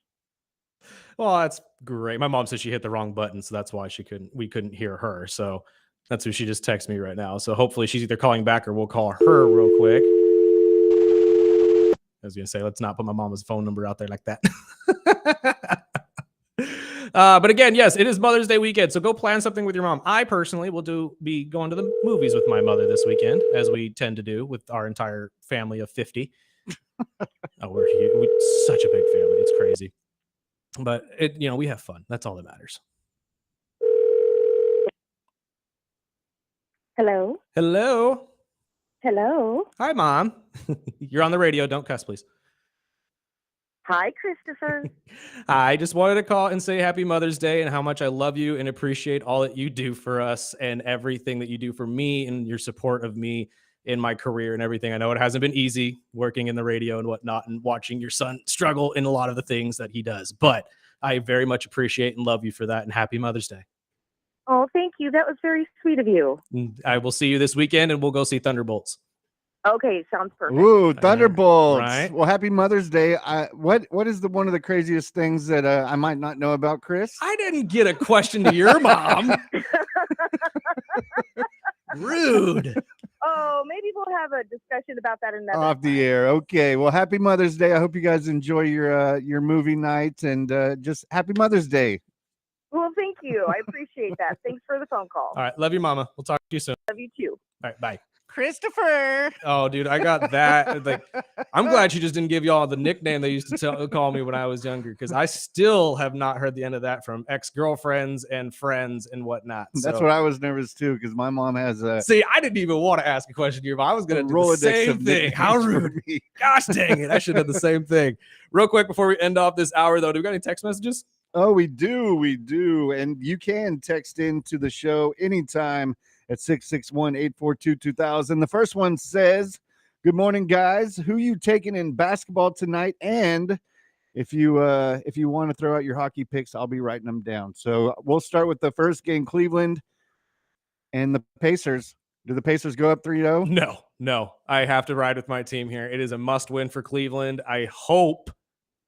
Well, that's great. My mom said she hit the wrong button, so that's why we couldn't hear her. So that's who she just texted me right now. So hopefully she's either calling back or we'll call her real quick. I was gonna say, let's not put my mama's phone number out there like that. But again, yes, it is Mother's Day weekend, so go plan something with your mom. I personally will be going to the movies with my mother this weekend, as we tend to do with our entire family of 50. We're such a big family. It's crazy. But we have fun. That's all that matters. Hello. Hello. Hello. Hi, Mom. You're on the radio. Don't cuss, please. Hi, Christopher. I just wanted to call and say happy Mother's Day and how much I love you and appreciate all that you do for us and everything that you do for me and your support of me in my career and everything. I know it hasn't been easy working in the radio and whatnot and watching your son struggle in a lot of the things that he does, but I very much appreciate and love you for that, and happy Mother's Day. Oh, thank you. That was very sweet of you. I will see you this weekend and we'll go see Thunderbolts. Okay, sounds perfect. Ooh, Thunderbolts. Right. Well, happy Mother's Day. What is one of the craziest things that I might not know about Chris? I didn't get a question to your mom. Rude. Oh, maybe we'll have a discussion about that another Off the air. Okay. Well, happy Mother's Day. I hope you guys enjoy your movie night, and just happy Mother's Day. Well, thank you. I appreciate that. Thanks for the phone call. All right. Love you, Mama. We'll talk to you soon. Love you too. All right. Bye. Christopher. Oh, dude, I got that. Like, I'm glad she just didn't give y'all the nickname they used to call me when I was younger, because I still have not heard the end of that from ex-girlfriends and friends and whatnot. That's what I was nervous too, because my mom has a. See, I didn't even want to ask a question here, but I was going to do the same thing. How rude. Gosh dang it. I should have done the same thing. Real quick before we end off this hour, though, do we got any text messages? Oh, we do. We do. And you can text into the show anytime at 661-842-2000. The first one says, good morning, guys. Who you taking in basketball tonight? And if you want to throw out your hockey picks, I'll be writing them down. So we'll start with the first game, Cleveland and the Pacers. Do the Pacers go up 3-0? No. I have to ride with my team here. It is a must win for Cleveland. I hope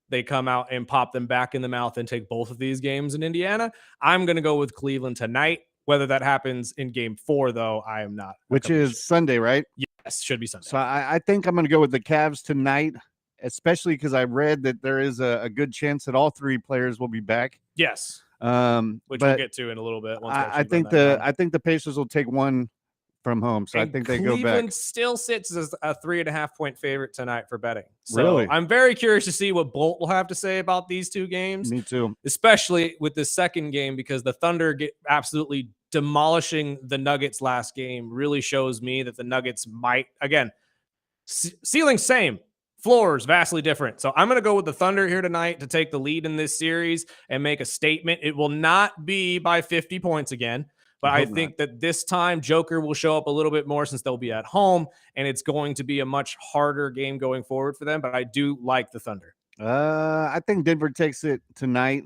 they come out and pop them back in the mouth and take both of these games in Indiana. I'm going to go with Cleveland tonight. Whether that happens in game 4, though, I am not. Which is Sunday, right? Yes, should be Sunday. So I think I'm going to go with the Cavs tonight, especially because I read that there is a good chance that all 3 players will be back. Yes. Which but we'll get to in a little bit. I think the Pacers will take one from home. So I And think they go Cleveland back. still sits as a 3.5-point favorite tonight for betting. So Really? I'm very curious to see what Bolt will have to say about these two games. Me too. Especially with the second game, because the Thunder get absolutely demolishing the Nuggets last game really shows me that the Nuggets might, again, ceiling same, floors vastly different. So I'm going to go with the Thunder here tonight to take the lead in this series and make a statement. It will not be by 50 points again, but I think that this time Joker will show up a little bit more since they'll be at home, and it's going to be a much harder game going forward for them. But I do like the Thunder. I think Denver takes it tonight.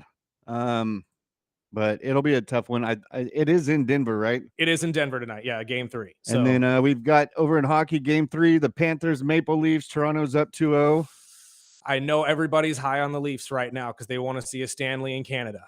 But it'll be a tough one. It is in Denver, right? It is in Denver tonight. Yeah, game 3. So, and then we've got over in hockey, game 3, the Panthers, Maple Leafs. Toronto's up 2-0. I know everybody's high on the Leafs right now because they want to see a Stanley in Canada.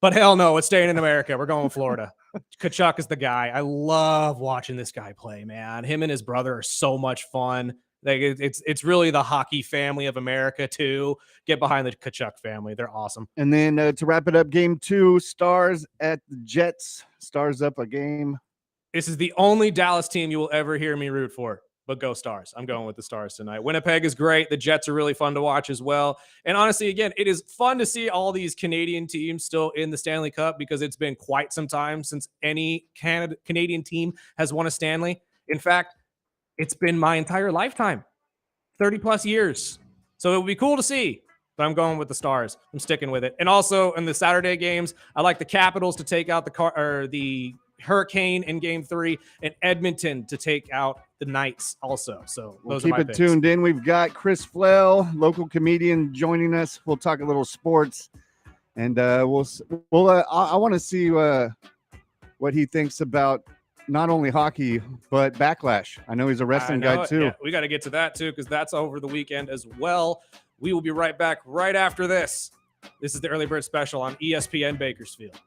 But hell no, it's staying in America. We're going Florida. Kachuk is the guy. I love watching this guy play, man. Him and his brother are so much fun. Like it's really the hockey family of America too. Get behind the Kachuk family. They're awesome. And then to wrap it up, game 2, Stars at the Jets. Stars up a game. This is the only Dallas team you will ever hear me root for, but go Stars. I'm going with the Stars tonight. Winnipeg is great. The Jets are really fun to watch as well. And honestly, again, it is fun to see all these Canadian teams still in the Stanley Cup because it's been quite some time since any Canadian team has won a Stanley. In fact, it's been my entire lifetime, 30 plus years. So it would be cool to see, but I'm going with the Stars. I'm sticking with it. And also in the Saturday games, I like the Capitals to take out the Hurricane in game 3 and Edmonton to take out the Knights also. So We'll those keep are my it picks. tuned in. We've got Chris Flell, local comedian, joining us. We'll talk a little sports, and I want to see what he thinks about not only hockey, but Backlash. I know he's a wrestling guy too. Yeah, we got to get to that too because that's over the weekend as well. We will be right back right after this. This is the Early Bird Special on ESPN Bakersfield.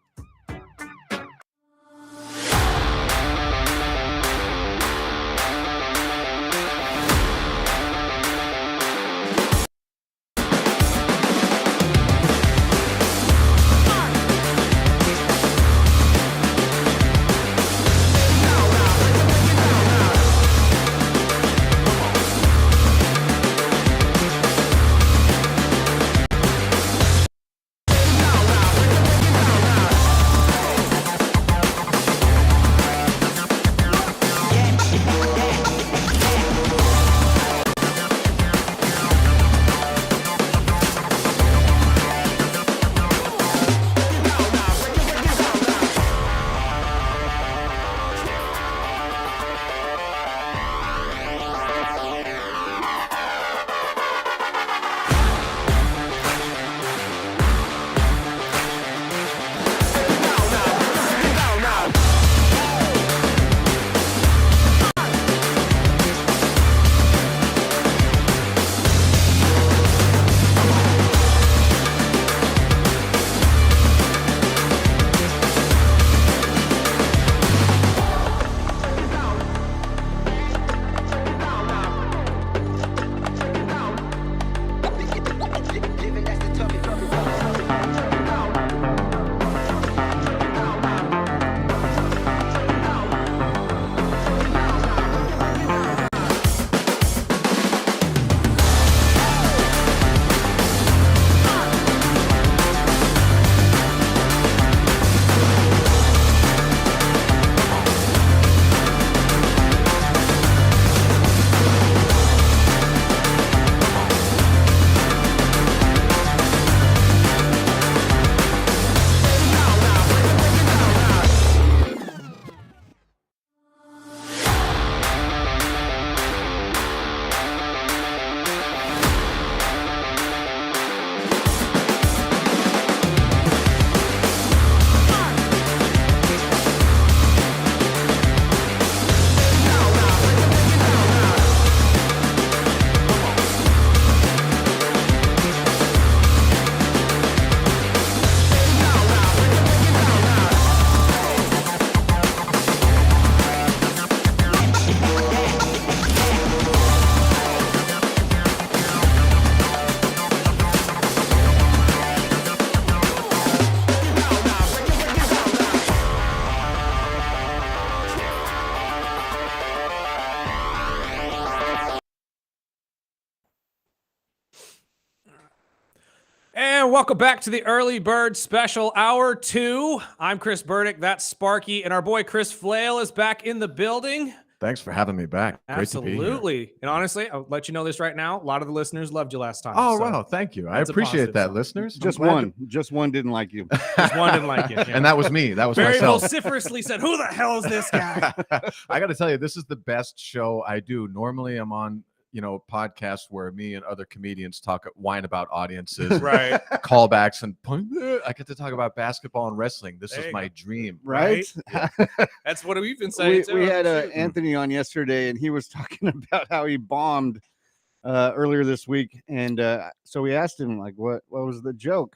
welcome back to the Early Bird Special Hour 2. I'm Chris Burdick, that's Sparky, and our boy Chris Flail is back in the building. Thanks for having me back. Absolutely. And honestly, I'll let you know this right now. A lot of the listeners loved you last time. Oh, wow. Thank you. I appreciate that, listeners. Just one didn't like you. Just one didn't like you. Yeah. And that was me. That was very myself. vociferously said, who the hell is this guy? I got to tell you, this is the best show I do. Normally I'm on, podcasts where me and other comedians whine about audiences, right? Callbacks, and I get to talk about basketball and wrestling. This is my dream. Right? Yeah. That's what we've been saying. We had Anthony on yesterday, and he was talking about how he bombed earlier this week. And so we asked him, like, what was the joke?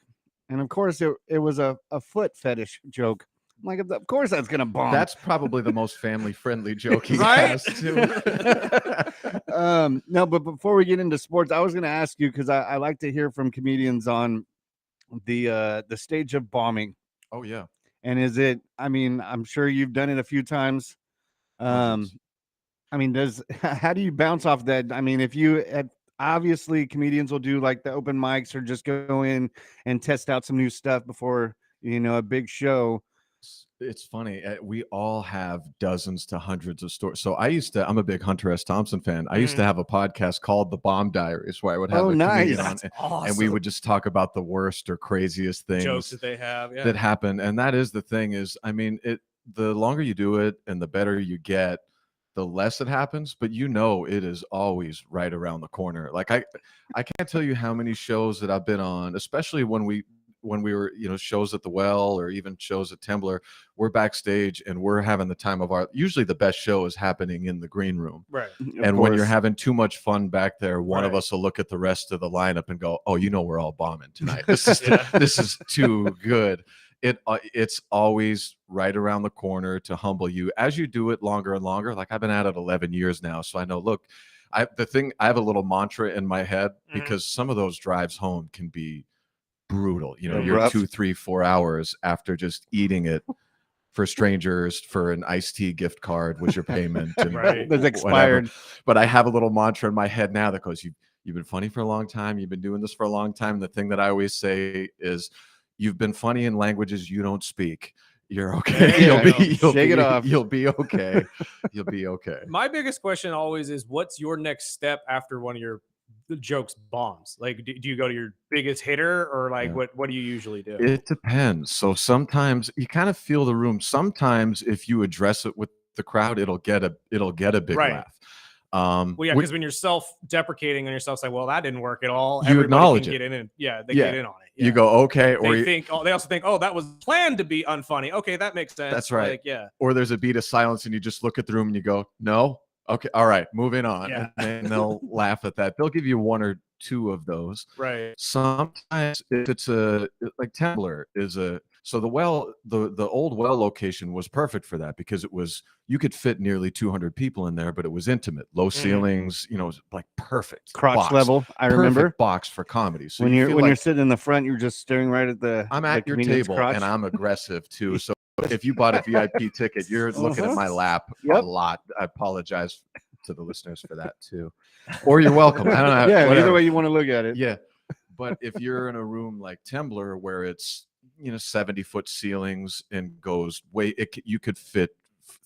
And of course, it was a foot fetish joke. I'm like, of course that's gonna bomb. That's probably the most family-friendly joke he right? has too. No, but before we get into sports, I was gonna ask you, because I like to hear from comedians on the stage of bombing. Oh yeah. And is it? I mean, I'm sure you've done it a few times. I mean, how do you bounce off that? I mean, if you obviously comedians will do like the open mics or just go in and test out some new stuff before a big show. It's funny. We all have dozens to hundreds of stories. So I'm a big Hunter S. Thompson fan. I used to have a podcast called The Bomb Diaries where I would have a comedian on, and we would just talk about the worst or craziest things jokes that they have that happen. And that is the thing is, I mean, the longer you do it and the better you get, the less it happens, but it is always right around the corner. Like I can't tell you how many shows that I've been on, especially when we were, shows at the Well or even shows at Tembler, we're backstage and we're having the time of usually the best show is happening in the green room. Right. And when you're having too much fun back there, one of us will look at the rest of the lineup and go, oh, we're all bombing tonight. This is too good. It's always right around the corner to humble you as you do it longer and longer. Like I've been at it 11 years now. So I know, look, I have a little mantra in my head because some of those drives home can be brutal. You're rough. 2, 3, 4 hours after just eating it for strangers for an iced tea gift card was your payment. And That's expired. Whatever. But I have a little mantra in my head now that goes, you've been funny for a long time. You've been doing this for a long time. And the thing that I always say is you've been funny in languages you don't speak. You're okay. You'll be okay. You'll be okay. My biggest question always is, what's your next step after one of your jokes bombs? Like, do you go to your biggest hitter, or like what do you usually do? It depends. So sometimes you kind of feel the room. Sometimes if you address it with the crowd, it'll get a big laugh. Well, yeah, because when you're self-deprecating on yourself, saying, "Well, that didn't work at all," you acknowledge can it. Get in and they get in on it. Yeah. You go, okay, or they also think, "Oh, that was planned to be unfunny." Okay, that makes sense. That's right. Like, yeah. Or there's a beat of silence, and you just look at the room and you go, "No, okay, all right, moving on." Yeah. And they'll laugh at that. They'll give you 1 or 2 of those. Right. Sometimes if it's like Tembler is so the Well, the old Well location was perfect for that because you could fit nearly 200 people in there, but it was intimate, low ceilings, like perfect crotch box, level. I remember perfect box for comedy. So when you're sitting in the front, you're just staring right at I'm at your table crotch. and I'm aggressive too. So if you bought a VIP ticket, you're looking at my lap a lot. I apologize to the listeners for that too, or you're welcome. I don't know. Yeah, whatever. either way you want to look at it. Yeah, but if you're in a room like Tembler where it's 70-foot ceilings and you could fit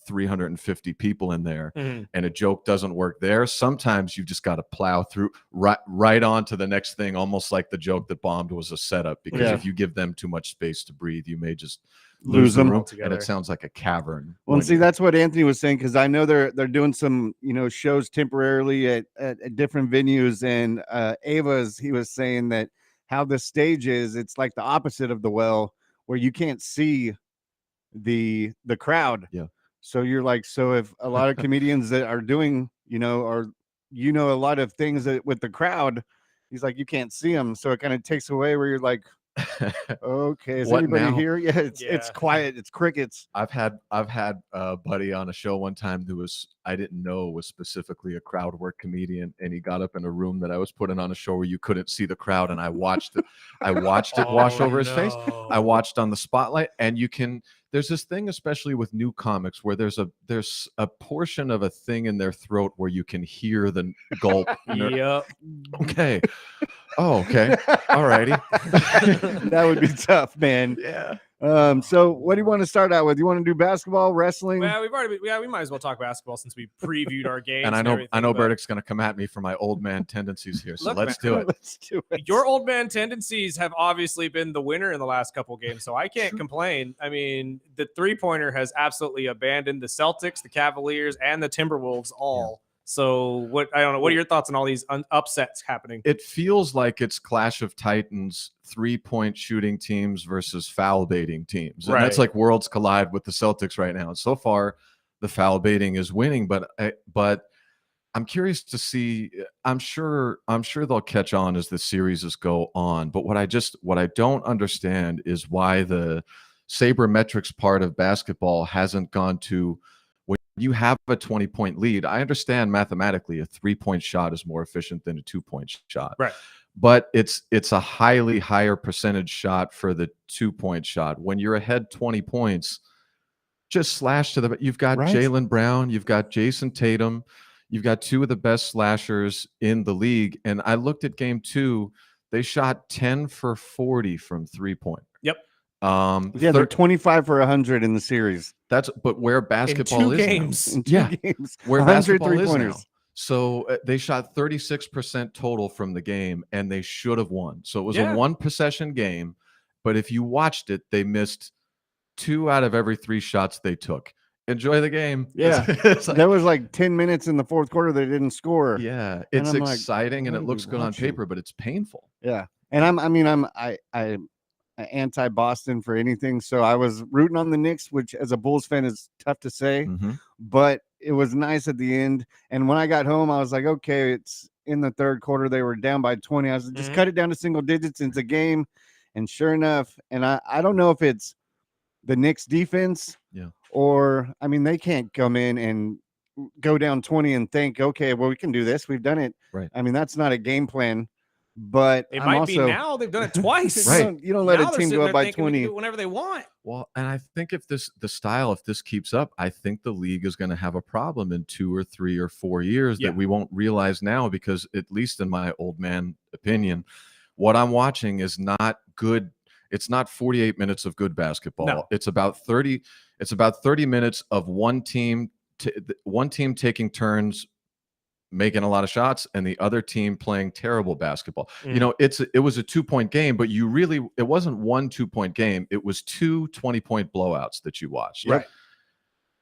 350 people in there, and a joke doesn't work there. Sometimes you just got to plow through right on to the next thing, almost like the joke that bombed was a setup. Because if you give them too much space to breathe, you may just lose them altogether. And it sounds like a cavern. Well, see, that's what Anthony was saying, because I know they're doing some shows temporarily at different venues, and he was saying that how the stage is, it's like the opposite of the Well, where you can't see the crowd. Yeah. So you're like, so if a lot of comedians that are doing, a lot of things with the crowd, he's like, you can't see them. So it kind of takes away where you're like, okay, is anybody here? Yeah, it's quiet. It's crickets. I've had a buddy on a show one time who I didn't know was specifically a crowd work comedian, and he got up in a room that I was putting on a show where you couldn't see the crowd, and I watched it. Wash over his face. I watched on the spotlight, and there's this thing, especially with new comics, where there's a portion of a thing in their throat where you can hear the gulp. Yep. Okay. Oh, okay. All righty. That would be tough, man. Yeah. So what do you want to start out with? You want to do basketball, wrestling? Well, we might as well talk basketball since we previewed our games. And I know but Burdick's going to come at me for my old man tendencies here. So Look, let's man, do it. Let's do it. Your old man tendencies have obviously been the winner in the last couple games, so I can't complain. I mean, the 3-pointer has absolutely abandoned the Celtics, the Cavaliers, and the Timberwolves all. So I don't know. What are your thoughts on all these upsets happening? It feels like it's Clash of Titans, 3-point shooting teams versus foul baiting teams. And that's like worlds collide with the Celtics right now. And so far, the foul baiting is winning, but I'm curious to see. I'm sure they'll catch on as the series go on. But what I don't understand is why the sabermetrics part of basketball hasn't gone to when you have a 20-point lead. I understand mathematically a 3-point shot is more efficient than a 2-point shot. Right. But it's a highly higher percentage shot for the 2-point shot. When you're ahead 20 points, just slash to the. You've got Jaylen Brown, you've got Jason Tatum, you've got 2 of the best slashers in the league. And I looked at game 2; they shot 10 for 40 from 3-point. Yep. They're 25 for 100 in the series. But where basketball in is games. In two games, where 100 basketball is now. three-pointers. So they shot 36% total from the game, and they should have won. So it was a 1-possession game, but if you watched it, they missed 2 out of every 3 shots they took. Enjoy the game. Yeah, there was like 10 minutes in the fourth quarter they didn't score. Yeah, it's exciting and it what are looks we good on watching? paper, but it's painful. Yeah, and I'm anti-Boston for anything, so I was rooting on the Knicks, which as a Bulls fan is tough to say, but it was nice at the end. And when I got home, I was like, okay, it's in the third quarter. They were down by 20. I was like, just cut it down to single digits. It's a game. And sure enough, and I don't know if it's the Knicks defense or, I mean, they can't come in and go down 20 and think, okay, well, we can do this. We've done it. Right. I mean, that's not a game plan. But it might be now. They've done it twice. You don't let Now a they're team sitting go there up by thinking 20 they can do it whenever they want. Well, and I think if this keeps up, I think the league is going to have a problem in 2 or 3 or 4 years that we won't realize now, because at least in my old man opinion, what I'm watching is not good. It's not 48 minutes of good basketball. No. It's about 30 minutes of one team taking turns making a lot of shots and the other team playing terrible basketball. You know, it was a 2-point game, but it wasn't 1 2-point game. It was 2 20-point blowouts that you watched. Right.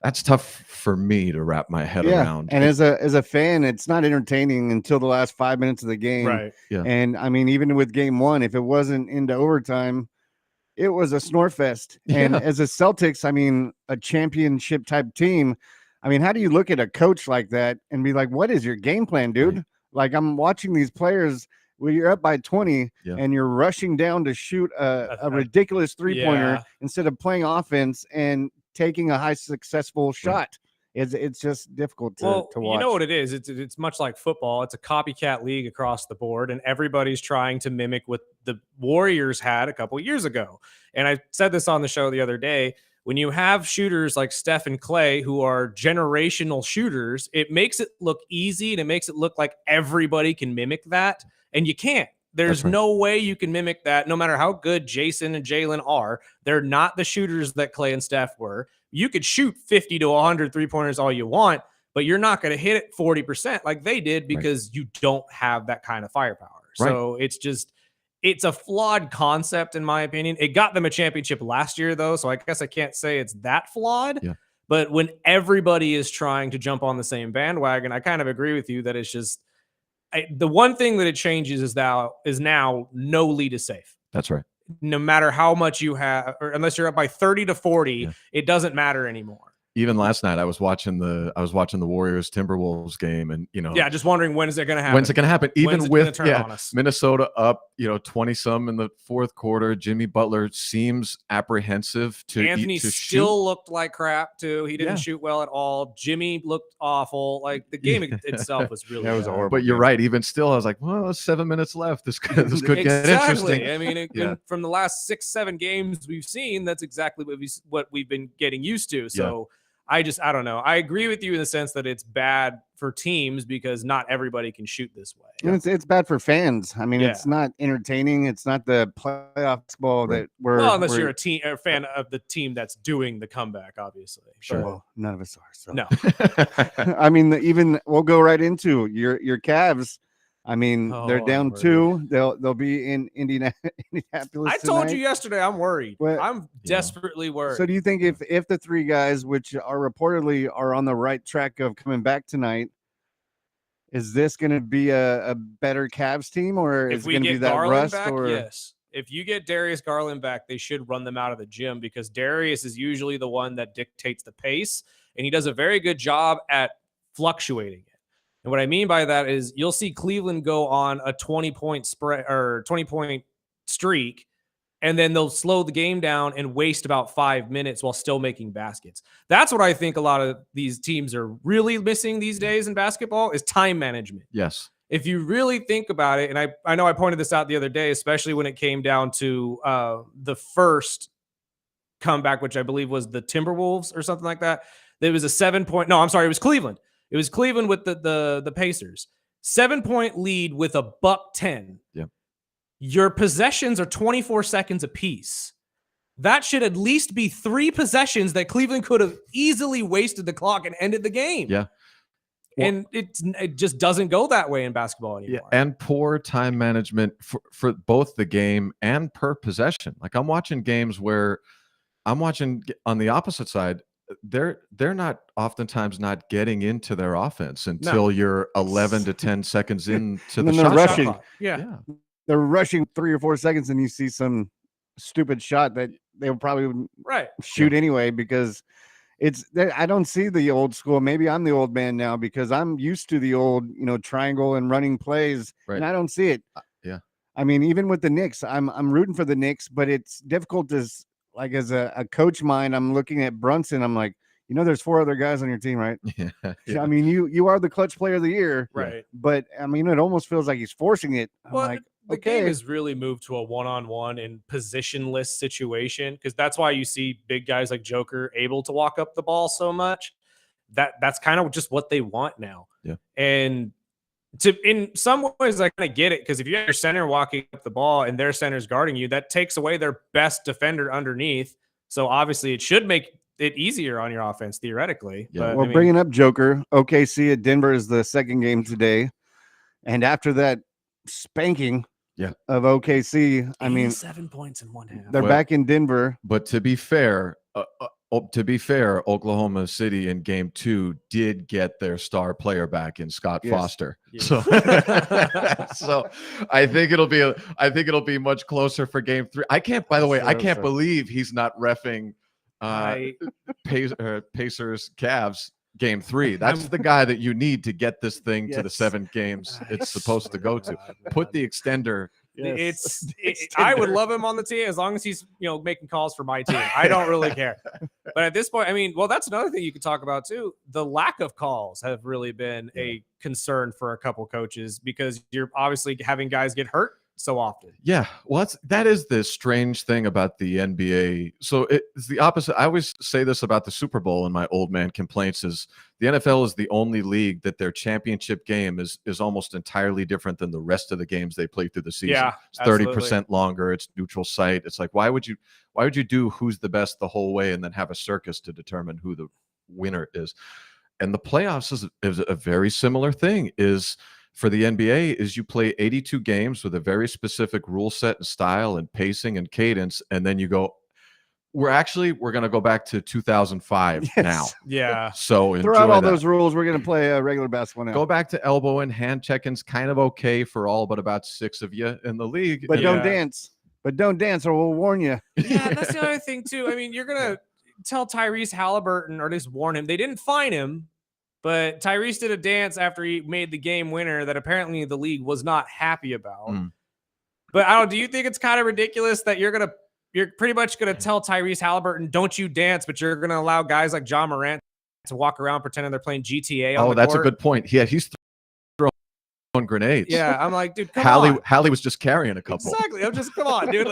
That's tough for me to wrap my head around. And as a fan, it's not entertaining until the last 5 minutes of the game. Right. Yeah. And I mean, even with game 1, if it wasn't into overtime, it was a snore fest. And as a Celtics, I mean, a championship type team, I mean, how do you look at a coach like that and be like, what is your game plan, dude? Right. Like, I'm watching these players when you're up by 20 and you're rushing down to shoot a ridiculous 3-pointer instead of playing offense and taking a high successful shot. It's just difficult to watch. You know what it is? It's much like football. It's a copycat league across the board, and everybody's trying to mimic what the Warriors had a couple years ago. And I said this on the show the other day. When you have shooters like Steph and Clay, who are generational shooters, it makes it look easy and it makes it look like everybody can mimic that. And you can't. There's no way you can mimic that, no matter how good Jason and Jaylen are. They're not the shooters that Clay and Steph were. You could shoot 50 to 100 3-pointers all you want, but you're not going to hit it 40% like they did because you don't have that kind of firepower. So it's a flawed concept, in my opinion. It got them a championship last year, though, so I guess I can't say it's that flawed. Yeah. But when everybody is trying to jump on the same bandwagon, I kind of agree with you that it's just the one thing that it changes is now no lead is safe. That's right. No matter how much you have, or unless you're up by 30 to 40, it doesn't matter anymore. Even last night, I was watching the Warriors Timberwolves game, and just wondering when is it going to happen? When's it going to happen? Even with on us? Minnesota up, 20-some in the fourth quarter, Jimmy Butler seems apprehensive to Anthony to still shoot. looked like crap too. He didn't shoot well at all. Jimmy looked awful. Like the game itself was really. That was horrible. But you're right. Even still, I was like, well, 7 minutes left. This could get interesting. I mean, from the last 6-7 games we've seen, that's exactly what we've been getting used to. So. I don't know. I agree with you in the sense that it's bad for teams because not everybody can shoot this way. And it's bad for fans. I mean, Yeah. it's not entertaining. It's not the playoff ball Right. that we're. Well, unless we're- you're a fan of the team that's doing the comeback, obviously. Sure. Well, none of us are. So. No. I mean, even we'll go right into your Cavs. I mean, they're Oh, down Lordy. 2. They'll be in Indianapolis. I told tonight. you yesterday I'm worried. Well, I'm desperately worried. So do you think if the 3 guys, which are reportedly are on the right track of coming back tonight, is this going to be a better Cavs team, or is if it we going to get be that Garland rust? back, Or yes. If you get Darius Garland back, they should run them out of the gym because Darius is usually the one that dictates the pace, and he does a very good job at fluctuating it. And what I mean by that is you'll see Cleveland go on a 20-point spread or 20-point streak, and then they'll slow the game down and waste about 5 minutes while still making baskets. That's what I think a lot of these teams are really missing these days in basketball is time management. Yes. If you really think about it, and I know I pointed this out the other day, especially when it came down to the first comeback, which I believe was the Timberwolves or something like that. There was a 7-point. No, I'm sorry, it was Cleveland. It was Cleveland with the Pacers. 7-point lead with a $110. Yeah. Your possessions are 24 seconds apiece. That should at least be 3 possessions that Cleveland could have easily wasted the clock and ended the game. Yeah. And it just doesn't go that way in basketball anymore. Yeah, and poor time management for both the game and per possession. Like I'm watching games where I'm watching on the opposite side. They're not oftentimes not getting into their offense until you're 11 to 10 seconds into the then they're shot rushing. clock. Yeah. they're rushing 3 or 4 seconds, and you see some stupid shot that they would probably Right. shoot anyway because I don't see the old school. Maybe I'm the old man now because I'm used to the old, triangle and running plays, and I don't see it. Yeah. I mean, even with the Knicks, I'm rooting for the Knicks, but it's difficult as a coach mind. I'm looking at Brunson. I'm like, there's 4 other guys on your team, right? Yeah. I mean, you are the clutch player of the year, Right. But I mean, it almost feels like he's forcing it. I'm Well, like, the okay, game has really moved to a one-on-one and positionless situation because that's why you see big guys like Joker able to walk up the ball so much. That's kind of just what they want now. Yeah. And in some ways, I kind of get it because if you have your center walking up the ball and their center's guarding you, that takes away their best defender underneath. So obviously, it should make it easier on your offense theoretically. Yeah. But, well, bringing up Joker, OKC at Denver is the second game today, and after that spanking of OKC, I mean, 7 points in one half. they're back in Denver. But to be fair, Oklahoma City in game 2 did get their star player back in Scott Foster. Yes. So, so I think it'll be much closer for game 3. I can't believe he's not reffing Pacers Cavs game 3. That's the guy that you need to get this thing to the 7 games it's supposed to go to. Put the extender. I would love him on the team as long as he's making calls for my team. I don't really care. But at this point, I mean, well, that's another thing you could talk about too. The lack of calls have really been a concern for a couple coaches because you're obviously having guys get hurt so often. Yeah, well, that is the strange thing about the NBA. So it's the opposite. I always say this about the Super Bowl in my old man complaints is the NFL is the only league that their championship game is almost entirely different than the rest of the games they play through the season. Yeah, it's 30% longer. It's neutral site. It's like, why would you do who's the best the whole way and then have a circus to determine who the winner is? And the playoffs is a very similar thing for the NBA is you play 82 games with a very specific rule set and style and pacing and cadence. And then you go, we're going to go back to 2005 now. Yeah. So throughout all those rules, we're going to play a regular basketball now. Go back to elbow and hand check-ins, kind of okay for all but about 6 of you in the league. But don't dance. But don't dance or we'll warn you. Yeah, that's the other thing too. I mean, you're going to tell Tyrese Halliburton or at least warn him. They didn't fine him. But Tyrese did a dance after he made the game winner that apparently the league was not happy about. But do you think it's kind of ridiculous that you're pretty much gonna tell Tyrese Halliburton, don't you dance, but you're gonna allow guys like John Morant to walk around pretending they're playing GTA on the that's court? a good point. Yeah, he's grenades. Yeah, I'm like, dude, come on. Hallie was just carrying a couple. Exactly. I'm just, come on, dude.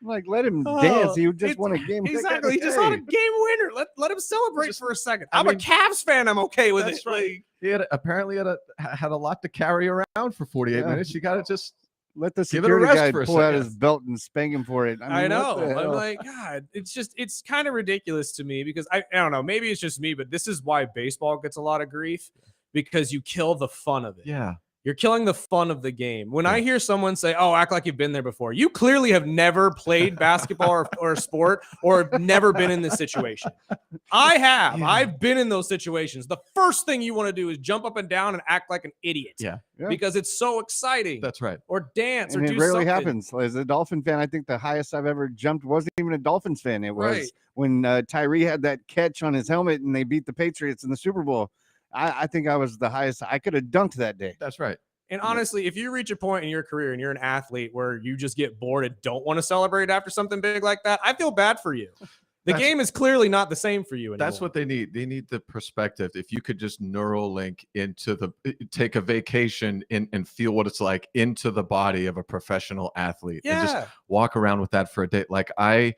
Like, let him dance. He just won a game. Exactly. He just won a game winner. Let him celebrate for a second. I'm a Cavs fan. I'm okay with it. Right. He apparently had a lot to carry around for 48 minutes. You got to just let the security guy pull out his belt and spank him for it. I know. I'm like, God, it's kind of ridiculous to me because I don't know. Maybe it's just me, but this is why baseball gets a lot of grief because you kill the fun of it. Yeah. You're killing the fun of the game. When I hear someone say, "Oh, act like you've been there before," you clearly have never played basketball or sport or never been in this situation. I have. I've been in those situations. The first thing you want to do is jump up and down and act like an idiot. Yeah. Because it's so exciting. That's right. Or dance and or it do rarely something. happens. As a Dolphin fan, I think the highest I've ever jumped wasn't even a Dolphins fan. It was when Tyree had that catch on his helmet and they beat the Patriots in the Super Bowl. I think I was the highest. I could have dunked that day. That's right. And honestly, if you reach a point in your career and you're an athlete where you just get bored and don't want to celebrate after something big like that, I feel bad for you. The game is clearly not the same for you anymore. That's what they need. They need the perspective. If you could just Neuralink take a vacation and feel what it's like into the body of a professional athlete and just walk around with that for a day. Like I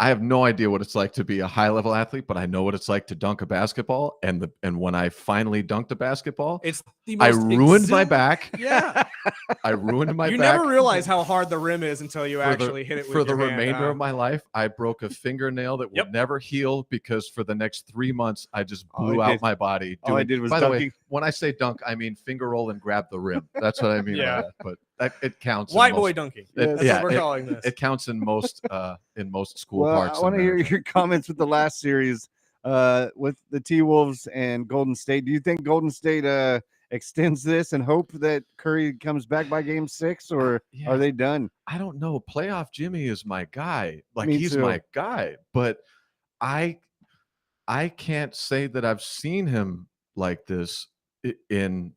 have no idea what it's like to be a high-level athlete, but I know what it's like to dunk a basketball. And when I finally dunked a basketball, I ruined my back. Yeah, I ruined my back. You never realize how hard the rim is until you actually hit it with for the your hand, remainder of my life. I broke a fingernail that would never heal because for the next 3 months I just blew out my body. All I did was by dunking. the way, when I say dunk, I mean finger roll and grab the rim. That's what I mean. By that. But it counts. White boy dunking. That's what we're calling this. It counts in most school parks. I want to hear your comments with the last series with the T-Wolves and Golden State. Do you think Golden State extends this and hope that Curry comes back by game 6, or are they done? I don't know. Playoff Jimmy is my guy. Like Me he's too. my guy, but I can't say that I've seen him like this in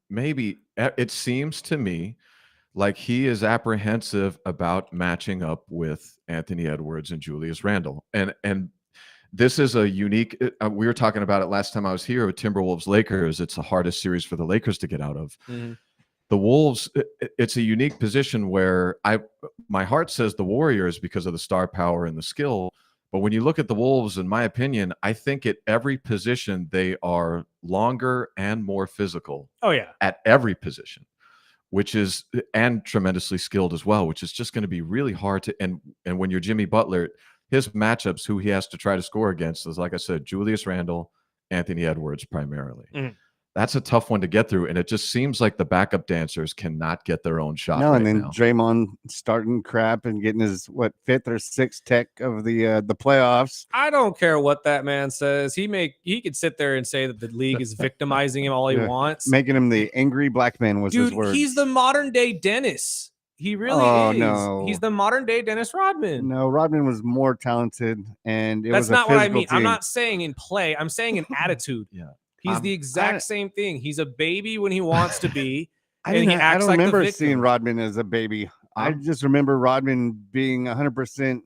maybe. It seems to me like he is apprehensive about matching up with Anthony Edwards and Julius Randle. And this is a unique, we were talking about it last time I was here with Timberwolves Lakers. It's the hardest series for the Lakers to get out of. Mm-hmm. The Wolves, it's a unique position where my heart says the Warriors because of the star power and the skill. But when you look at the Wolves, in my opinion, I think at every position, they are longer and more physical. Oh, yeah. At every position. And tremendously skilled as well, which is just going to be really hard to. And when you're Jimmy Butler, his matchups, who he has to try to score against, is, like I said, Julius Randle, Anthony Edwards primarily. Mm. That's a tough one to get through, and it just seems like the backup dancers cannot get their own shot. No, and then Draymond starting crap and getting his 5th or 6th tech of the playoffs. I don't care what that man says. He could sit there and say that the league is victimizing him all he wants, making him the angry black man was his word. He's the modern day Dennis. He really is. No. He's the modern day Dennis Rodman. No, Rodman was more talented, and that's not what I mean. Team. I'm not saying in play. I'm saying in attitude. Yeah. He's the exact same thing. He's a baby when he wants to be. I don't remember seeing Rodman as a baby. I just remember Rodman being 100%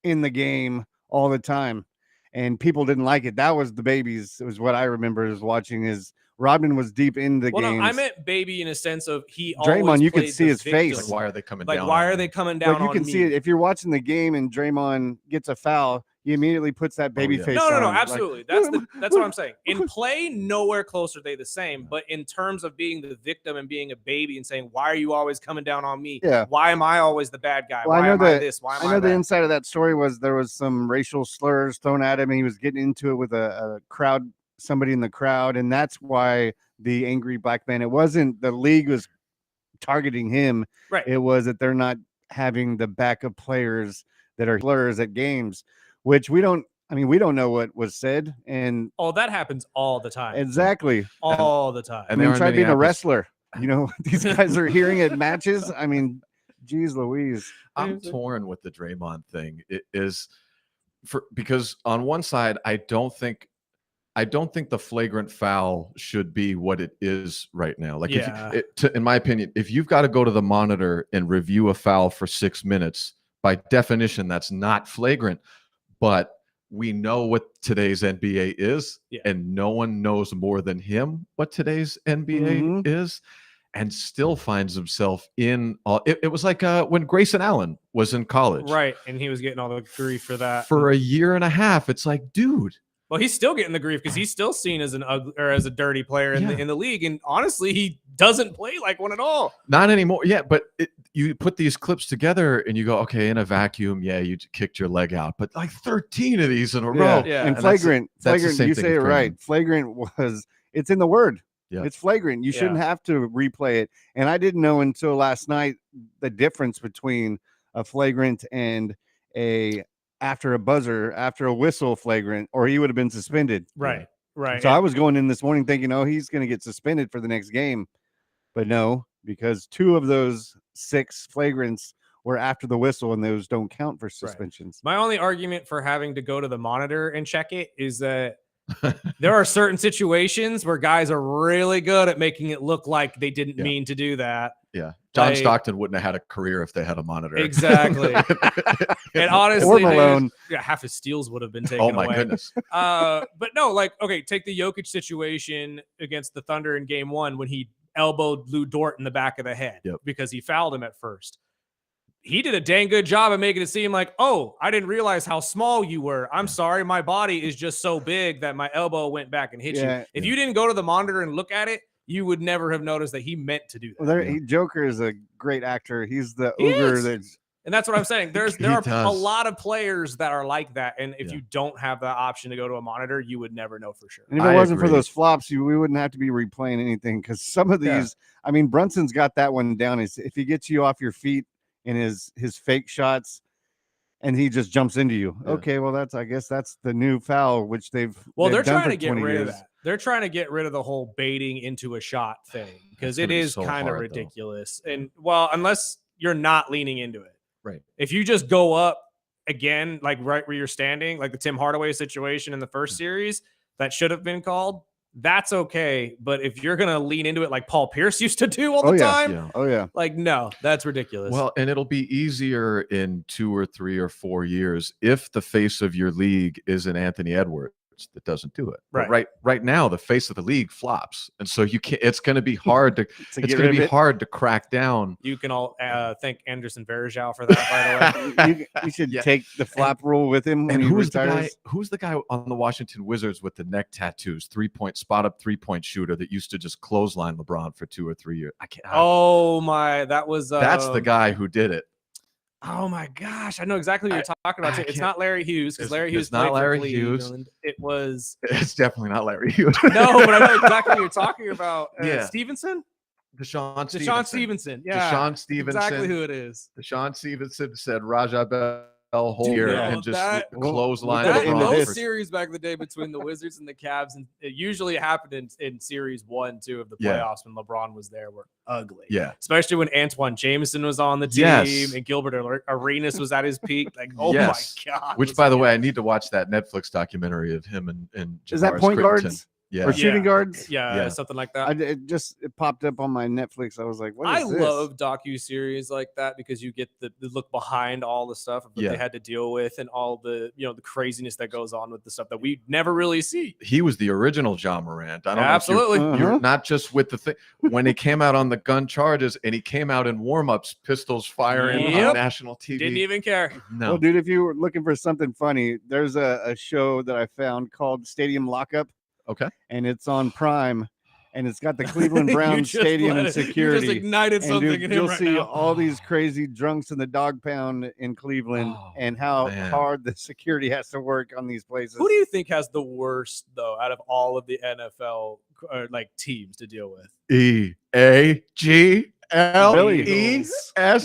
in the game all the time, and people didn't like it. That was the babies. It was what I remember is watching. Is Rodman was deep in the game. No, I meant baby in a sense of he. Draymond, you could see his face. Like, why are they coming down? Like, why are they coming down? You can see it if you're watching the game and Draymond gets a foul. He immediately puts that baby face on. No, absolutely. Like, that's what I'm saying. In play, nowhere close are they the same. But in terms of being the victim and being a baby and saying, "Why are you always coming down on me? Yeah. Why am I always the bad guy? Well, why am I this? Why am I know that?" The inside of that story was there was some racial slurs thrown at him, and he was getting into it with a crowd, somebody in the crowd, and that's why the angry black man. It wasn't the league was targeting him. Right. It was that they're not having the backup players that are slurs at games, which we don't know what was said. And that happens all the time. Exactly. All the time. And then try being a wrestler. These guys are hearing at matches. I mean, geez Louise. I'm torn with the Draymond thing. It is because on one side, I don't think the flagrant foul should be what it is right now. Like, in my opinion, if you've got to go to the monitor and review a foul for 6 minutes, by definition, that's not flagrant. But we know what today's NBA is, and no one knows more than him what today's NBA is, and still finds himself in. It was like when Grayson Allen was in college, right? And he was getting all the grief for that for a year and a half. It's like, dude. Well, he's still getting the grief because he's still seen as an ugly or as a dirty player in the league, and honestly, he doesn't play like one at all. Not anymore. Yeah, but you put these clips together and you go, okay, in a vacuum, you kicked your leg out, but like 13 of these in a row. Yeah. And flagrant. You say it right. Flagrant it's in the word. Yeah. It's flagrant. You shouldn't have to replay it. And I didn't know until last night the difference between a flagrant and after a whistle flagrant, or he would have been suspended. Right. So I was going in this morning thinking, he's going to get suspended for the next game. But no, because 2 of those 6 flagrants were after the whistle, and those don't count for suspensions. My only argument for having to go to the monitor and check it is that there are certain situations where guys are really good at making it look like they didn't mean to do that. Yeah. John Stockton wouldn't have had a career if they had a monitor. Exactly. And honestly, half his steals would have been taken away. Oh, my goodness. But no, take the Jokic situation against the Thunder in game 1 when he elbowed Lou Dort in the back of the head because he fouled him at first. He did a dang good job of making it seem like, I didn't realize how small you were. I'm sorry. My body is just so big that my elbow went back and hit you. If you didn't go to the monitor and look at it, you would never have noticed that he meant to do that. Well, Joker is a great actor. He's the ogre and that's what I'm saying. There are a lot of players that are like that. And if you don't have the option to go to a monitor, you would never know for sure. And if it wasn't for those flops, we wouldn't have to be replaying anything, because some of these, Brunson's got that one down. If he gets you off your feet in his fake shots and he just jumps into you. Okay, well, I guess that's the new foul, which they're trying to get rid of that. They're trying to get rid of the whole baiting into a shot thing, because it is kind of ridiculous. And unless you're not leaning into it. Right. If you just go up again, like right where you're standing, like the Tim Hardaway situation in the first series, that should have been called. That's okay. But if you're going to lean into it like Paul Pierce used to do all the time, no, that's ridiculous. Well, and it'll be easier in 2 or 3 or 4 years if the face of your league is an Anthony Edwards that doesn't do it. Right now, the face of the league flops, and so you can't. It's going to be hard to hard to crack down. You can all thank Anderson Varejao for that. By the way, you should take the flop rule with him. And who's the guy on the Washington Wizards with the neck tattoos? 3-point spot up 3-point shooter that used to just clothesline LeBron for 2 or 3 years. That was that's the guy who did it. Oh my gosh, I know exactly what you're talking about. It's not Larry Hughes, because Larry Hughes. It's not Larry Hughes. It was. It's definitely not Larry Hughes. No, but I know exactly what you're talking about. Stevenson. Deshaun Stevenson. Yeah. Deshaun Stevenson. Exactly who it is. Deshaun Stevenson said Raja Bell here and just clothesline. Those series back in the day between the Wizards and the Cavs, and it usually happened in series 1, 2 of the playoffs when LeBron was there, were ugly. Yeah. Especially when Antoine Jameson was on the team and Gilbert Arenas was at his peak. Like, my God. Which, by the way, I need to watch that Netflix documentary of him and is that point guards? Yeah. Or shooting guards? Yeah, something like that. It popped up on my Netflix. I was like, what is this? I love docu-series like that, because you get the look behind all the stuff that they had to deal with, and all the the craziness that goes on with the stuff that we never really see. He was the original John Morant. I don't Absolutely. know if you're not just with the thing. When he came out on the gun charges, and he came out in warm-ups, pistols firing on national TV. Didn't even care. No. Well, dude, if you were looking for something funny, there's a show that I found called Stadium Lockup. Okay. And it's on Prime, and it's got the Cleveland Browns stadium and security. You just ignited something in him you'll right see now. all these crazy drunks in the dog pound in Cleveland, and how hard the security has to work on these places. Who do you think has the worst, though, out of all of the NFL teams to deal with? EAGLES.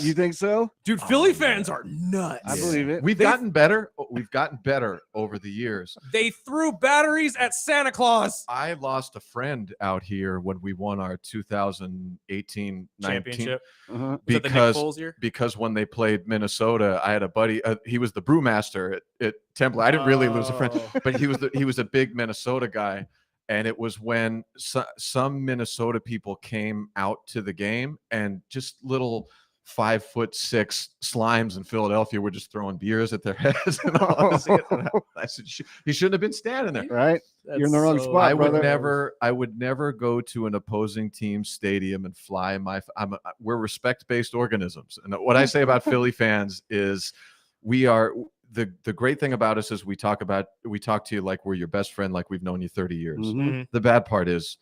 You think so? Dude, Philly fans are nuts. I believe it. We've gotten better. We've gotten better over the years. They threw batteries at Santa Claus. I lost a friend out here when we won our 2018 championship. Because when they played Minnesota, I had a buddy. He was the brewmaster at Temple. I didn't really lose a friend, but he was a big Minnesota guy. And it was when some Minnesota people came out to the game, and just little 5'6" slimes in Philadelphia were just throwing beers at their heads and all this. I said, he shouldn't have been standing there. Right? You're in the wrong spot, I would brother. never go to an opposing team's stadium and fly we're respect-based organisms. And what I say about Philly fans is we are the great thing about us is we talk to you like we're your best friend, like we've known you 30 years. Mm-hmm. The bad part is,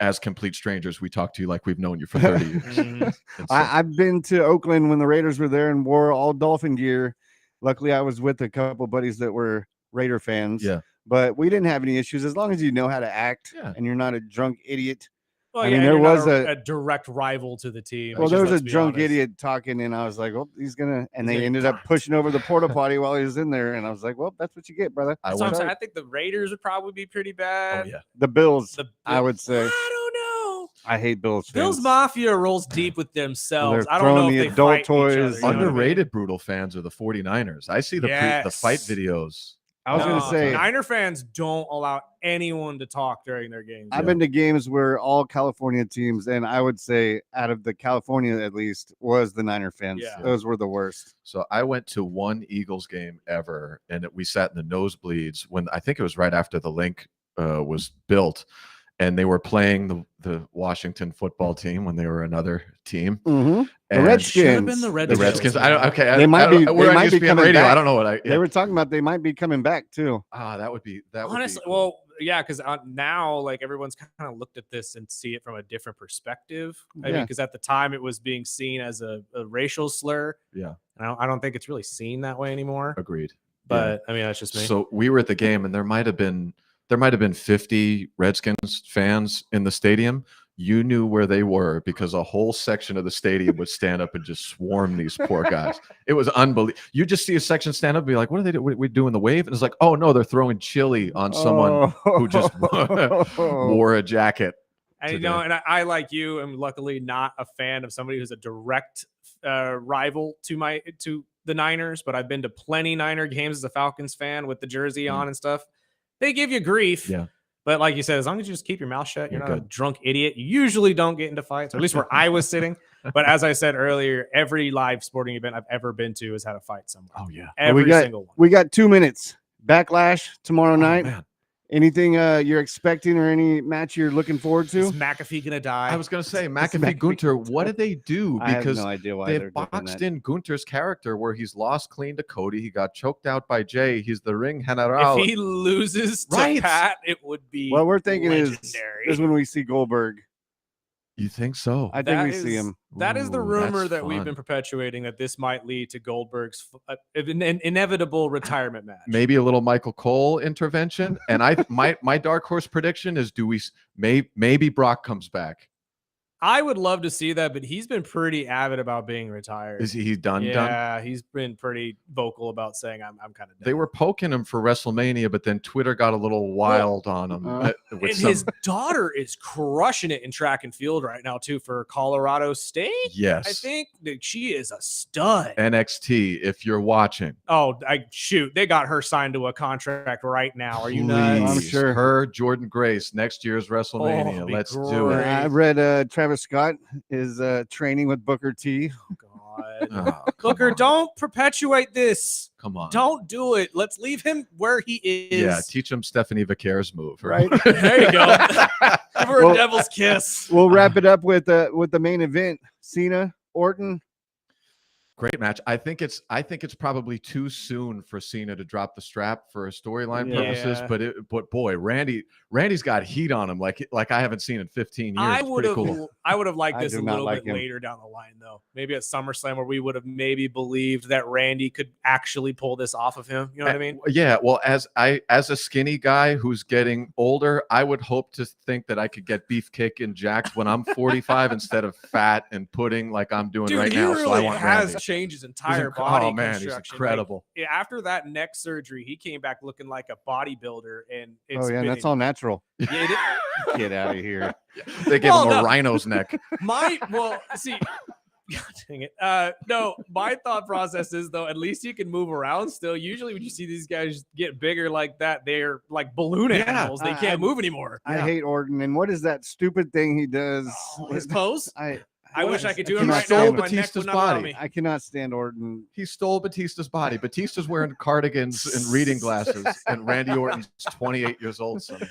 as complete strangers, we talk to you like we've known you for 30 years. I've been to Oakland when the Raiders were there and wore all Dolphin gear. Luckily, I was with a couple buddies that were Raider fans. Yeah. But we didn't have any issues as long as you know how to act and you're not a drunk idiot. Well, I mean, there was a direct rival to the team. Well, there was a drunk idiot talking, and I was like, "Oh, he's gonna." And they ended up pushing over the porta potty while he was in there, and I was like, "Well, that's what you get, brother." I think the Raiders would probably be pretty bad. Oh yeah, the Bills. I would say. I don't know. I hate Bills fans. Bills Mafia rolls deep with themselves. They're I don't know throwing if the they adult fight toys. each other. Underrated brutal fans are the 49ers. I see the fight videos. I was going to say, Niner fans don't allow anyone to talk during their games. I've been to games where all California teams, and I would say out of the California at least, was the Niner fans. Yeah. Those were the worst. So I went to one Eagles game ever, and we sat in the nosebleeds when I think it was right after the link was built, and they were playing the Washington football team when they were another team. Mm-hmm. The And Redskins. Should have been the Redskins. The Redskins. They might be. We're They on might be ESPN coming radio. back. I don't know what They were talking about. They might be coming back too. that would be Honestly, cool. well, yeah, because now like everyone's kind of looked at this and see it from a different perspective. I mean, because at the time it was being seen as a racial slur. Yeah, and I don't think it's really seen that way anymore. Agreed. But I mean, that's just me. So we were at the game, and there might have been 50 Redskins fans in the stadium. You knew where they were because a whole section of the stadium would stand up and just swarm these poor guys. It was unbelievable. You just see a section stand up and be like, what are they doing? We doing the wave? And it's like, oh no, they're throwing chili on someone who just wore a jacket. And you know, and I like you am luckily not a fan of somebody who's a direct rival to the Niners, but I've been to plenty Niner games as a Falcons fan with the jersey on and stuff. They give you grief. Yeah. But like you said, as long as you just keep your mouth shut, you're not a drunk idiot. You usually don't get into fights, or at least where I was sitting. But as I said earlier, every live sporting event I've ever been to has had a fight somewhere. Oh yeah. Every single one. We got 2 minutes. Backlash tomorrow night. Man. Anything you're expecting or any match you're looking forward to? Is McAfee gonna die? I was going to say McAfee Gunter. What did they do? I have Because no idea why they they're doing boxed that. in Gunter's character where he's lost clean to Cody. He got choked out by Jay. He's the ring general. If he loses to Right. Pat, it would be What we're thinking legendary. is when we see Goldberg. You think so? I think we see him. That is the Ooh, rumor that's that we've fun. been perpetuating, that this might lead to Goldberg's an inevitable retirement match. Maybe a little Michael Cole intervention. And my dark horse prediction is maybe Brock comes back. I would love to see that, but he's been pretty avid about being retired. Is he done? Yeah, he's been pretty vocal about saying I'm kind of done. They were poking him for WrestleMania, but then Twitter got a little wild on him. And his daughter is crushing it in track and field right now too for Colorado State. Yes. I think that she is a stud. NXT, if you're watching. Oh, shoot. They got her signed to a contract right now. Are you nuts? I'm sure. Her, Jordan Grace, next year's WrestleMania. it'd be Let's do it. great. I read Travis Scott is training with Booker T. God. Oh, Booker, don't perpetuate this. come on. Don't do it. Let's leave him where he is. Yeah, teach him Stephanie Vaquer's move. Right. There you go. Give her Well, a devil's kiss. We'll wrap it up with the main event. Cena, Orton. Great match. I think it's probably too soon for Cena to drop the strap for storyline purposes. Yeah. But boy, Randy's got heat on him like I haven't seen in 15 years. I It's would pretty have cool. I would have liked I this do a not little like bit him. later down the line, though. Maybe at SummerSlam, where we would have maybe believed that Randy could actually pull this off of him. You know what I mean? Yeah. Well, as a skinny guy who's getting older, I would hope to think that I could get beefcake and jacked when I'm 45 instead of fat and pudding like I'm doing Dude, right he now. really so I want has Randy. changed his He's entire body. Oh man, he's construction. incredible. Like, after that neck surgery, he came back looking like a bodybuilder, and it's Oh yeah, been, that's all natural. Yeah, Get out of here. They gave Well, him a no. rhino's neck. See, God dang it. No, my thought process is though, at least you can move around still. Usually when you see these guys get bigger like that, they're like balloon animals. They can't move anymore. I hate Orton. And what is that stupid thing he does? His pose? I wish I could do it cannot right stand now. him. but My neck Batista's would not allow body. me. I cannot stand Orton. He stole Batista's body. Batista's wearing cardigans and reading glasses, and Randy Orton's 28 years old somehow.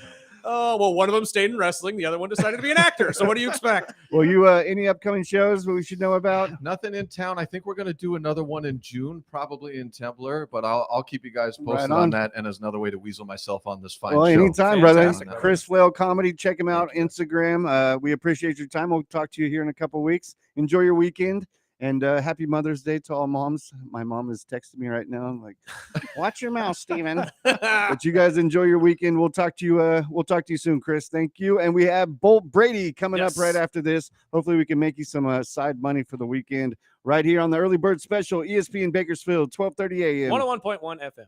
Oh, well, one of them stayed in wrestling. The other one decided to be an actor. So what do you expect? Well, you any upcoming shows we should know about? Nothing in town. I think we're going to do another one in June, probably in Templar, but I'll keep you guys posted Right on on. that. And as another way to weasel myself on this fine Well, show. anytime, brother. Fantastic. Chris Flail Comedy. Check him out Instagram. We appreciate your time. We'll talk to you here in a couple weeks. Enjoy your weekend. And happy Mother's Day to all moms. My mom is texting me right now. I'm like, watch your mouth, Steven. But you guys enjoy your weekend. We'll talk to you soon, Chris. Thank you. And we have Bolt Brady coming up right after this. Hopefully we can make you some side money for the weekend right here on the Early Bird Special, ESPN Bakersfield, 12:30 a.m. 101.1 FM.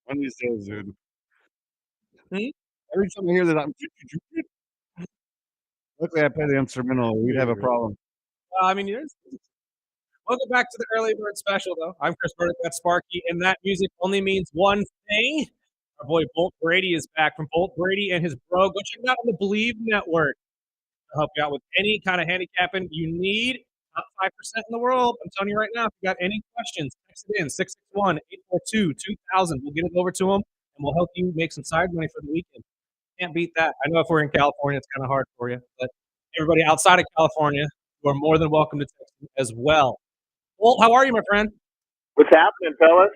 One of these days, dude. Hmm? Every time I hear that, I'm luckily I play the instrumental. We'd have a problem. I mean, welcome back to the early bird special, though. I'm Chris Burdick, that's Sparky, and that music only means one thing. Our boy Bolt Brady is back from Bolt Brady and his bro. Go check it out on the Believe Network. To help you out with any kind of handicapping you need. Top 5% in the world. I'm telling you right now, if you got any questions, text it in 661-842-2000. We'll get it over to them, and we'll help you make some side money for the weekend. Can't beat that. I know if we're in California, it's kind of hard for you, but everybody outside of California, you are more than welcome to text as well. Walt, how are you, my friend? What's happening, fellas?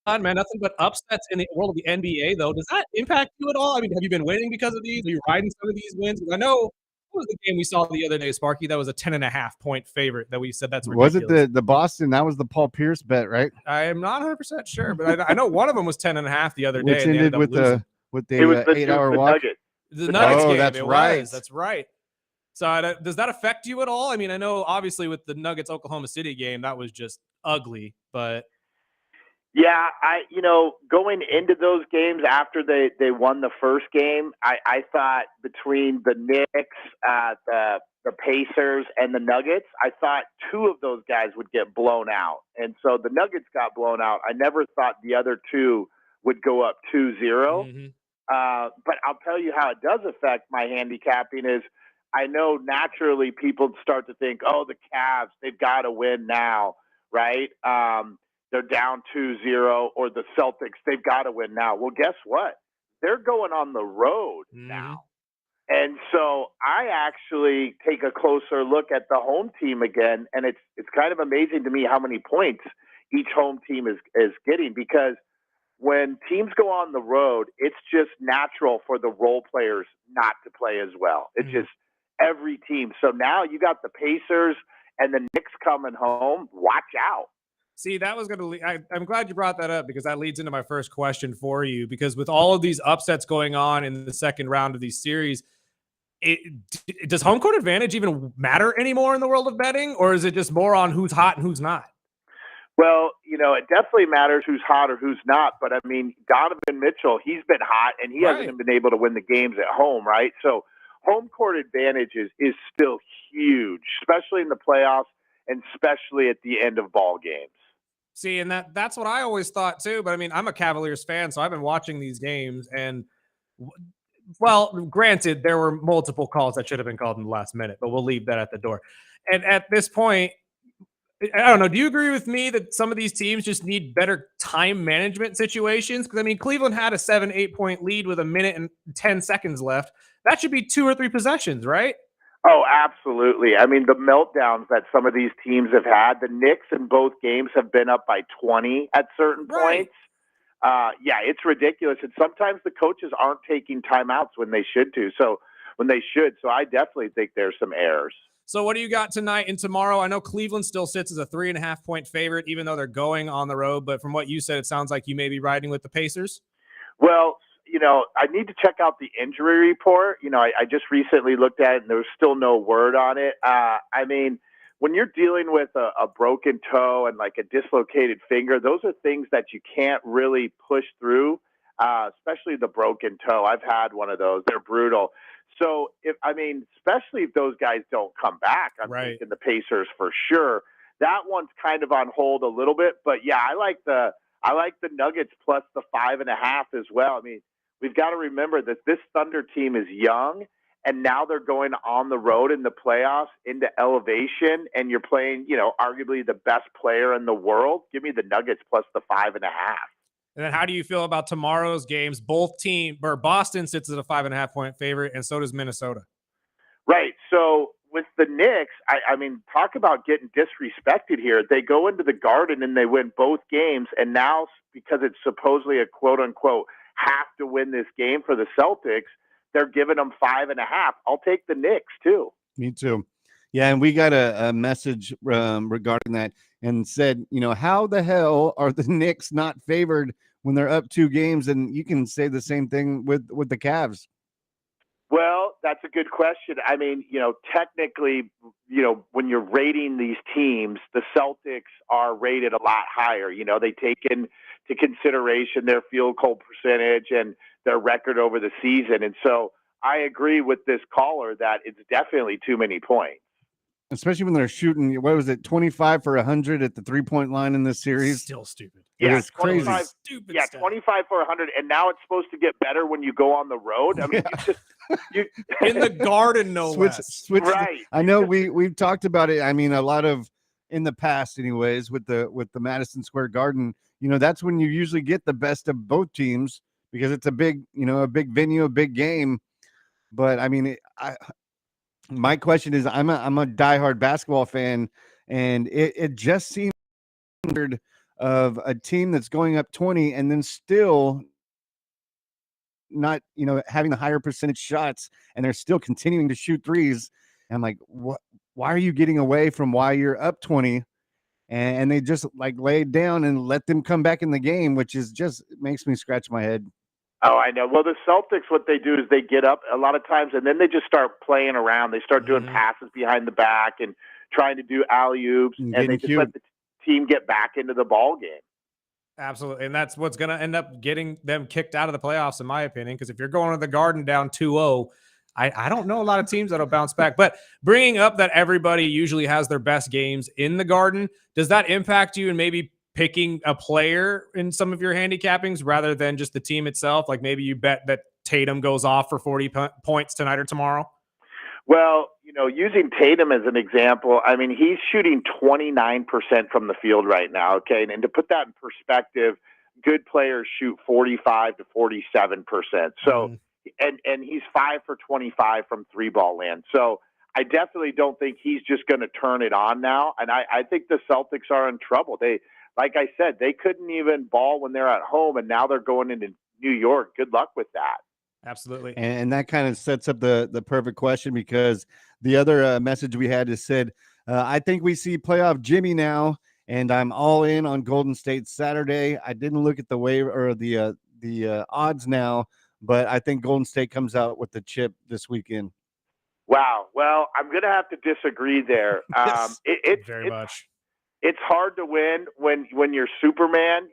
Man, nothing but upsets in the world of the NBA, though. Does that impact you at all? I mean, have you been winning because of these? Are you riding some of these wins? I know what was the game we saw the other day, Sparky? That was a 10.5-point favorite that we said that's ridiculous. Was it the Boston? That was the Paul Pierce bet, right? I am not 100% sure, but I know one of them was 10.5 the other day. Which ended with the It was the 8-hour walk. Nuggets. The Nuggets game. That's It right. was. That's right. So does that affect you at all? I mean, I know obviously with the Nuggets Oklahoma City game, that was just ugly, but Yeah, going into those games after they won the first game, I thought between the Knicks, the Pacers, and the Nuggets, I thought two of those guys would get blown out. And so the Nuggets got blown out. I never thought the other two would go up 2-0. mm-hmm. But I'll tell you how it does affect my handicapping is I know naturally people start to think, oh, the Cavs, they've got to win now, right? They're down 2-0, or the Celtics, they've got to win now. Well, guess what? They're going on the road now. And so I actually take a closer look at the home team again, and it's kind of amazing to me how many points each home team is getting, because when teams go on the road, it's just natural for the role players not to play as well. It's just every team. So now you got the Pacers and the Knicks coming home. Watch out. See, that was going to I'm glad you brought that up, because that leads into my first question for you, because with all of these upsets going on in the second round of these series, does home court advantage even matter anymore in the world of betting, or is it just more on who's hot and who's not? Well, it definitely matters who's hot or who's not. But, I mean, Donovan Mitchell, he's been hot, and he hasn't been able to win the games at home, right? So home court advantage is still huge, especially in the playoffs and especially at the end of ball games. See, and that's what I always thought too. But I mean, I'm a Cavaliers fan, so I've been watching these games, and well, granted, there were multiple calls that should have been called in the last minute, but we'll leave that at the door. And at this point, I don't know. Do you agree with me that some of these teams just need better time management situations? Because I mean, Cleveland had a 7-8 point lead with 1 minute and 10 seconds left. That should be 2 or 3 possessions, right? Oh, absolutely. I mean, the meltdowns that some of these teams have had, the Knicks in both games have been up by 20 at certain points. Yeah, it's ridiculous. And sometimes the coaches aren't taking timeouts when they should do. So I definitely think there's some errors. So what do you got tonight and tomorrow? I know Cleveland still sits as a 3.5 point favorite, even though they're going on the road. But from what you said, it sounds like you may be riding with the Pacers. Well, I need to check out the injury report. I just recently looked at it, and there's still no word on it. I mean, when you're dealing with a broken toe and like a dislocated finger, those are things that you can't really push through, especially the broken toe. I've had one of those. They're brutal. So, especially if those guys don't come back, I'm thinking the Pacers for sure. That one's kind of on hold a little bit. But, yeah, I like the Nuggets plus the 5.5 as well. I mean, we've got to remember that this Thunder team is young, and now they're going on the road in the playoffs into elevation, and you're playing, arguably the best player in the world. Give me the Nuggets plus the 5.5. And then how do you feel about tomorrow's games? Boston sits as a 5.5 point favorite, and so does Minnesota. Right. So with the Knicks, I mean, talk about getting disrespected here. They go into the Garden and they win both games, and now because it's supposedly a quote-unquote have to win this game for the Celtics, they're giving them 5.5. I'll take the Knicks too. Me too. Yeah, and we got a message regarding that and said, how the hell are the Knicks not favored when they're up 2 games? And you can say the same thing with the Cavs. Well, that's a good question. I mean, technically, when you're rating these teams, the Celtics are rated a lot higher. They take into consideration their field goal percentage and their record over the season. And so I agree with this caller that it's definitely too many points. Especially when they're shooting, what was it, 25 for 100 at the 3-point line in this series? Still stupid. It Yeah, is crazy. 25, Stupid yeah, stuff. 25 for 100, and now it's supposed to get better when you go on the road. I mean, In the Garden, no less. Switch. Right. I know we've talked about it. I mean, a lot of in the past, anyways, with the Madison Square Garden. That's when you usually get the best of both teams because it's a big venue, a big game. But I mean, my question is, I'm a diehard basketball fan, and it just seems weird of a team that's going up 20 and then still not having the higher percentage shots, and they're still continuing to shoot threes. And I'm like, what? Why are you getting away from why you're up 20? And they just like lay it down and let them come back in the game, which is just makes me scratch my head. Oh, I know. Well, the Celtics, what they do is they get up a lot of times, and then they just start playing around. They start doing passes behind the back and trying to do alley-oops, and they just let the team get back into the ball game. Absolutely. And that's what's going to end up getting them kicked out of the playoffs, in my opinion, because if you're going to the Garden down 2-0, I don't know a lot of teams that'll bounce back. But bringing up that everybody usually has their best games in the Garden, does that impact you in maybe picking a player in some of your handicappings rather than just the team itself? Like maybe you bet that Tatum goes off for 40 points tonight or tomorrow? Well, using Tatum as an example, I mean, he's shooting 29% from the field right now. Okay. And to put that in perspective, good players shoot 45 to 47%. So, and he's 5 for 25 from 3-ball land. So I definitely don't think he's just going to turn it on now. And I think the Celtics are in trouble. Like I said, they couldn't even ball when they're at home, and now they're going into New York. Good luck with that. Absolutely. And that kind of sets up the perfect question, because the other message we had is said, I think we see playoff Jimmy now, and I'm all in on Golden State Saturday. I didn't look at the waiver or the odds now, but I think Golden State comes out with the chip this weekend. Wow. Well, I'm going to have to disagree there. Yes, It's much. It's hard to win when you're Superman,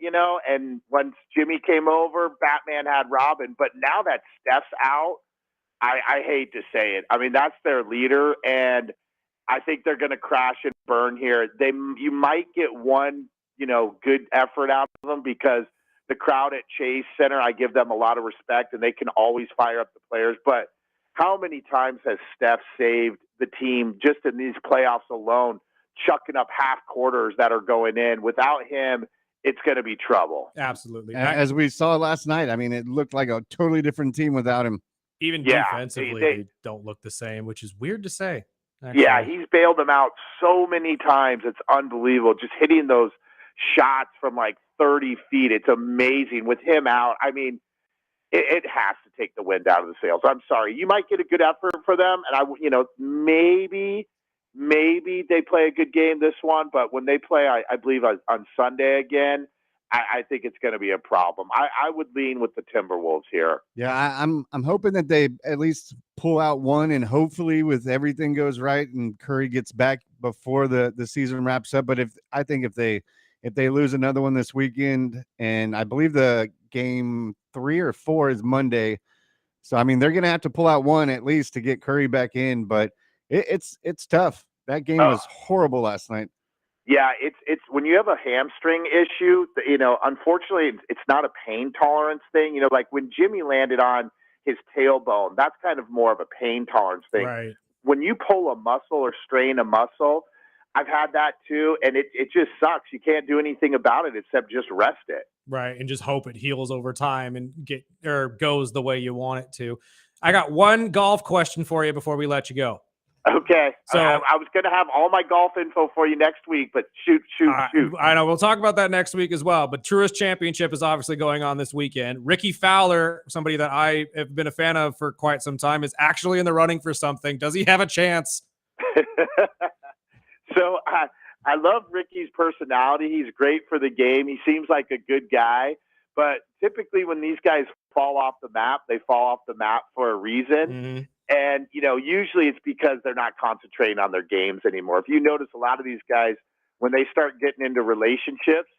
and once Jimmy came over, Batman had Robin. But now that Steph's out, I hate to say it. I mean, that's their leader, and I think they're going to crash and burn here. You might get one, good effort out of them, because the crowd at Chase Center, I give them a lot of respect, and they can always fire up the players. But how many times has Steph saved the team just in these playoffs alone, chucking up half quarters that are going in? Without him, it's going to be trouble. Absolutely. As we saw last night, I mean, it looked like a totally different team without him. Even defensively, they don't look the same, which is weird to say. Actually. Yeah, he's bailed them out so many times. It's unbelievable. Just hitting those shots from like 30 feet. It's amazing. With him out, I mean, it has to take the wind out of the sails. I'm sorry. You might get a good effort for them, and maybe they play a good game this one, but when they play, I believe on Sunday again, I think it's going to be a problem. I would lean with the Timberwolves here. Yeah, I'm hoping that they at least pull out one, and hopefully with everything goes right and Curry gets back before the season wraps up. But if they lose another one this weekend, and I believe the game 3 or 4 is Monday, so I mean they're going to have to pull out one at least to get Curry back in. But it's tough. That game was horrible last night. Yeah, it's when you have a hamstring issue, unfortunately it's not a pain tolerance thing. Like when Jimmy landed on his tailbone, that's kind of more of a pain tolerance thing. Right. When you pull a muscle or strain a muscle, I've had that too, and it just sucks. You can't do anything about it except just rest it. Right, and just hope it heals over time and goes the way you want it to. I got one golf question for you before we let you go. Okay. So I was going to have all my golf info for you next week, but shoot. I know we'll talk about that next week as well. But Truist Championship is obviously going on this weekend. Ricky Fowler, somebody that I have been a fan of for quite some time, is actually in the running for something. Does he have a chance? So I love Ricky's personality. He's great for the game. He seems like a good guy. But typically when these guys fall off the map, they fall off the map for a reason. And, usually it's because they're not concentrating on their games anymore. If you notice, a lot of these guys, when they start getting into relationships,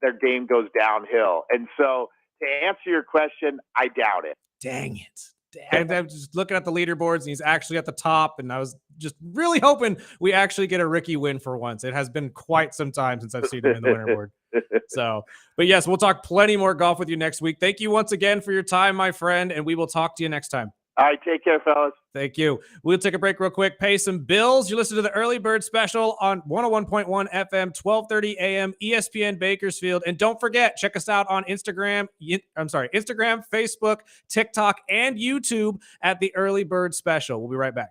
their game goes downhill. And so to answer your question, I doubt it. Dang it. I'm just looking at the leaderboards, and he's actually at the top. And I was just really hoping we actually get a Ricky win for once. It has been quite some time since I've seen him in the winner board. So, but yes, we'll talk plenty more golf with you next week. Thank you once again for your time, my friend, and we will talk to you next time. All right, take care, fellas. Thank you. We'll take a break real quick, pay some bills. You listen to the Early Bird Special on 101.1 FM, 1230 AM, ESPN Bakersfield. And don't forget, check us out on Instagram, Facebook, TikTok, and YouTube at the Early Bird Special. We'll be right back.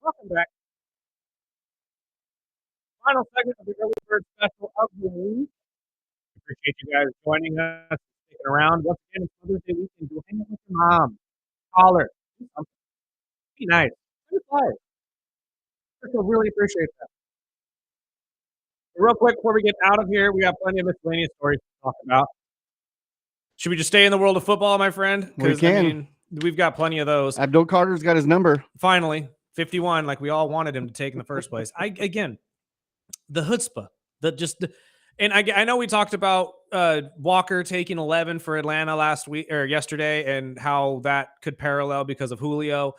Welcome back. Final segment of the early bird special of the week. Appreciate you guys joining us, sticking around. Once again, it's Mother's Day weekend. Go hang out with your mom. Call her. Be nice. Be quiet. I really appreciate that. Real quick, before we get out of here, we got plenty of miscellaneous stories to talk about. Should we just stay in the world of football, my friend? We can. I mean, we've got plenty of those. Abdul Carter's got his number. Finally, 51, like we all wanted him to take in the first place. Again, the chutzpah, and I know we talked about Walker taking 11 for Atlanta last week or yesterday, and how that could parallel because of Julio.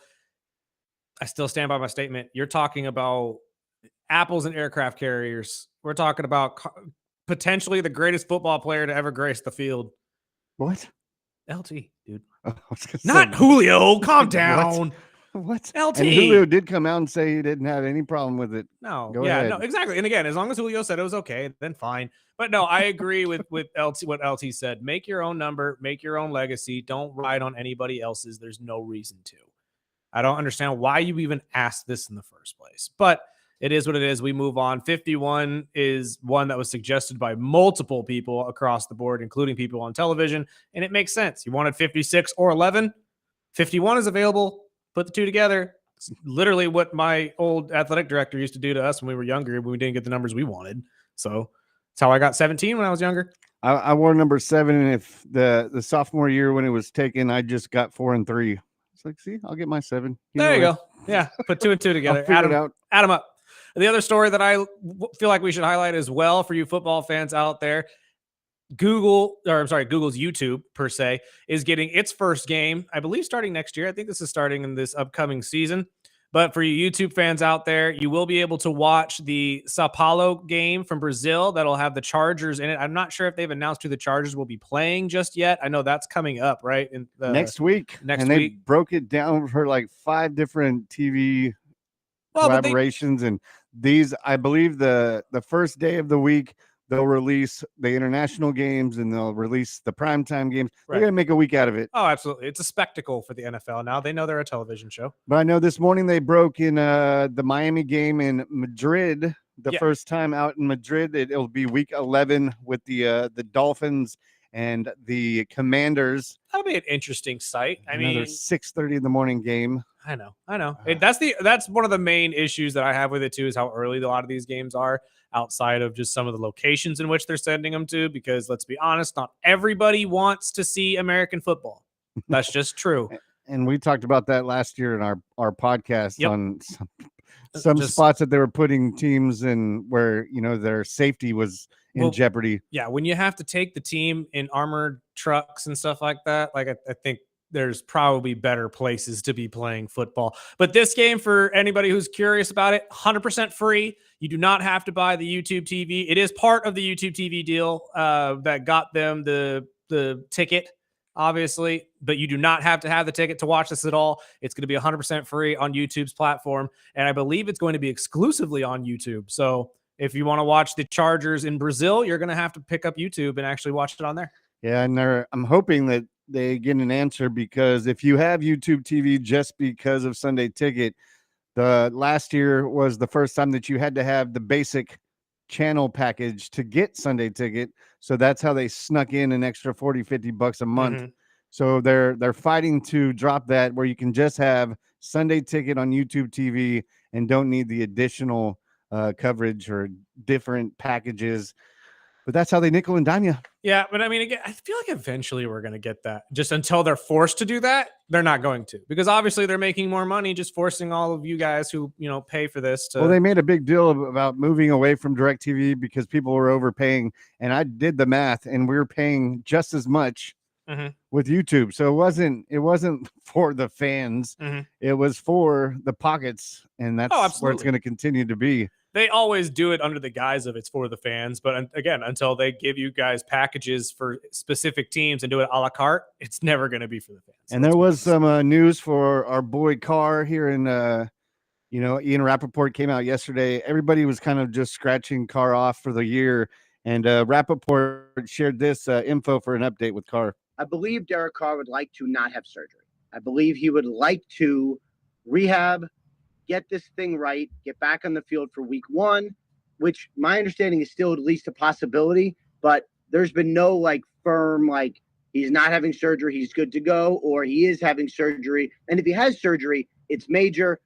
I still stand by my statement. You're talking about apples and aircraft carriers. We're talking about potentially the greatest football player to ever grace the field. What? LT, dude. Not Julio. Calm down. What? LT. And Julio did come out and say he didn't have any problem with it. No. Go yeah, ahead. no, exactly. And again, as long as Julio said it was okay, then fine. But no, I agree with LT, what LT said. Make your own number, make your own legacy. Don't ride on anybody else's. There's no reason to. I don't understand why you even asked this in the first place. But it is what it is. We move on. 51 is one that was suggested by multiple people across the board, including people on television. And it makes sense. You wanted 56 or 11. 51 is available. Put the two together. It's literally what my old athletic director used to do to us when we were younger, when we didn't get the numbers we wanted. So that's how I got 17 when I was younger. I wore number 7. And if the sophomore year when it was taken, I just got 4 and 3. It's like, see, I'll get my 7. There you go. Yeah. Put 2 and 2 together. Add them up. The other story that I feel like we should highlight as well for you football fans out there, Google's YouTube per se is getting its first game, I believe, starting next year. I think this is starting in this upcoming season. But for you YouTube fans out there, you will be able to watch the Sao Paulo game from Brazil that'll have the Chargers in it. I'm not sure if they've announced who the Chargers will be playing just yet. I know that's coming up, right? Next week. They broke it down for like 5 different TV collaborations. And these, I believe the first day of the week, they'll release the international games and they'll release the primetime games. Right. They're going to make a week out of it. Oh, absolutely. It's a spectacle for the NFL now. They know they're a television show. But I know this morning they broke in the Miami game in Madrid. The first time out in Madrid, it'll be week 11 with the Dolphins and the Commanders. That'll be an interesting sight. Another 6:30 in the morning game. I know. That's one of the main issues that I have with it too, is how early a lot of these games are, outside of just some of the locations in which they're sending them to. Because let's be honest, not everybody wants to see American football. That's just true. And we talked about that last year in our podcast on some spots that they were putting teams in where, their safety was in jeopardy. Yeah, when you have to take the team in armored trucks and stuff like that, like I think there's probably better places to be playing football. But this game, for anybody who's curious about it, 100% free. You do not have to buy the YouTube TV. It is part of the YouTube TV deal that got them the ticket, obviously, but you do not have to have the ticket to watch this at all. It's going to be 100% free on YouTube's platform, and I believe it's going to be exclusively on YouTube. So if you want to watch the Chargers in Brazil, you're going to have to pick up YouTube and actually watch it on there. Yeah, and I'm hoping that they get an answer, because if you have YouTube TV just because of Sunday Ticket, the last year was the first time that you had to have the basic channel package to get Sunday Ticket. So that's how they snuck in an extra $40-50 a month. Mm-hmm. So they're fighting to drop that, where you can just have Sunday Ticket on YouTube TV and don't need the additional coverage or different packages. But that's how they nickel and dime you. Yeah, but I mean, again, I feel like eventually we're going to get that. Just until they're forced to do that, they're not going to. Because obviously they're making more money just forcing all of you guys who, pay for this to... Well, they made a big deal about moving away from DirecTV because people were overpaying. And I did the math, and we were paying just as much with YouTube. So it wasn't for the fans. It was for the pockets. And that's where it's going to continue to be. They always do it under the guise of it's for the fans. But again, until they give you guys packages for specific teams and do it a la carte, it's never going to be for the fans. And there was some news for our boy Carr here in, Ian Rappaport came out yesterday. Everybody was kind of just scratching Carr off for the year. And Rappaport shared this info for an update with Carr. I believe Derek Carr would like to not have surgery. I believe he would like to rehab, get this thing right, get back on the field for week 1, which my understanding is still at least a possibility, but there's been no like firm, like he's not having surgery, he's good to go, or he is having surgery. And if he has surgery, it's major,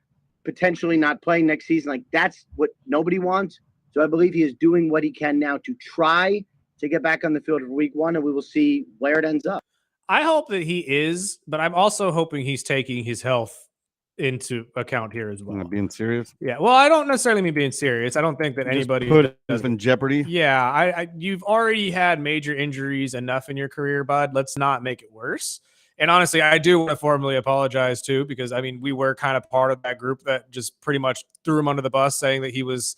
potentially not playing next season. Like that's what nobody wants. So I believe he is doing what he can now to try to get back on the field for week 1, and we will see where it ends up. I hope that he is, but I'm also hoping he's taking his health into account here as well. Not being serious. Yeah. Well, I don't necessarily mean being serious. I don't think that anybody put does us in jeopardy. Yeah. You've already had major injuries enough in your career, bud. Let's not make it worse. And honestly, I do want to formally apologize too, because I mean, we were kind of part of that group that just pretty much threw him under the bus, saying that he was,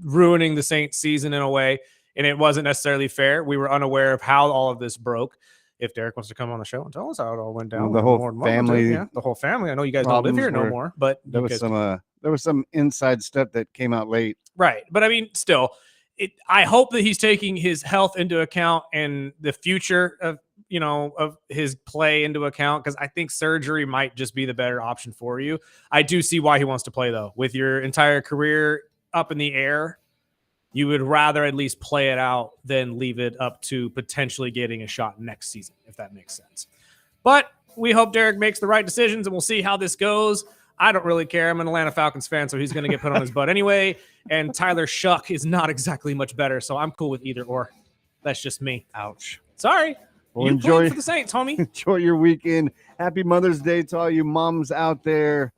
ruining the Saints season in a way. And it wasn't necessarily fair. We were unaware of how all of this broke. If Derek wants to come on the show and tell us how it all went down, Well, the whole family, the whole family. I know you guys don't live here no more, but there was some inside stuff that came out late. Right, but I mean, still, I hope that he's taking his health into account and the future of of his play into account, because I think surgery might just be the better option for you. I do see why he wants to play though. With your entire career up in the air, you would rather at least play it out than leave it up to potentially getting a shot next season, if that makes sense. But we hope Derek makes the right decisions, and we'll see how this goes. I don't really care. I'm an Atlanta Falcons fan, so he's going to get put on his butt anyway. And Tyler Shuck is not exactly much better, so I'm cool with either or. That's just me. Ouch. Sorry. Well, you enjoy played for the Saints, homie. Enjoy your weekend. Happy Mother's Day to all you moms out there.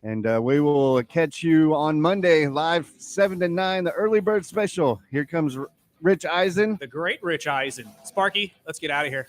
And we will catch you on Monday, live 7 to 9, the early bird special. Here comes Rich Eisen. The great Rich Eisen. Sparky, let's get out of here.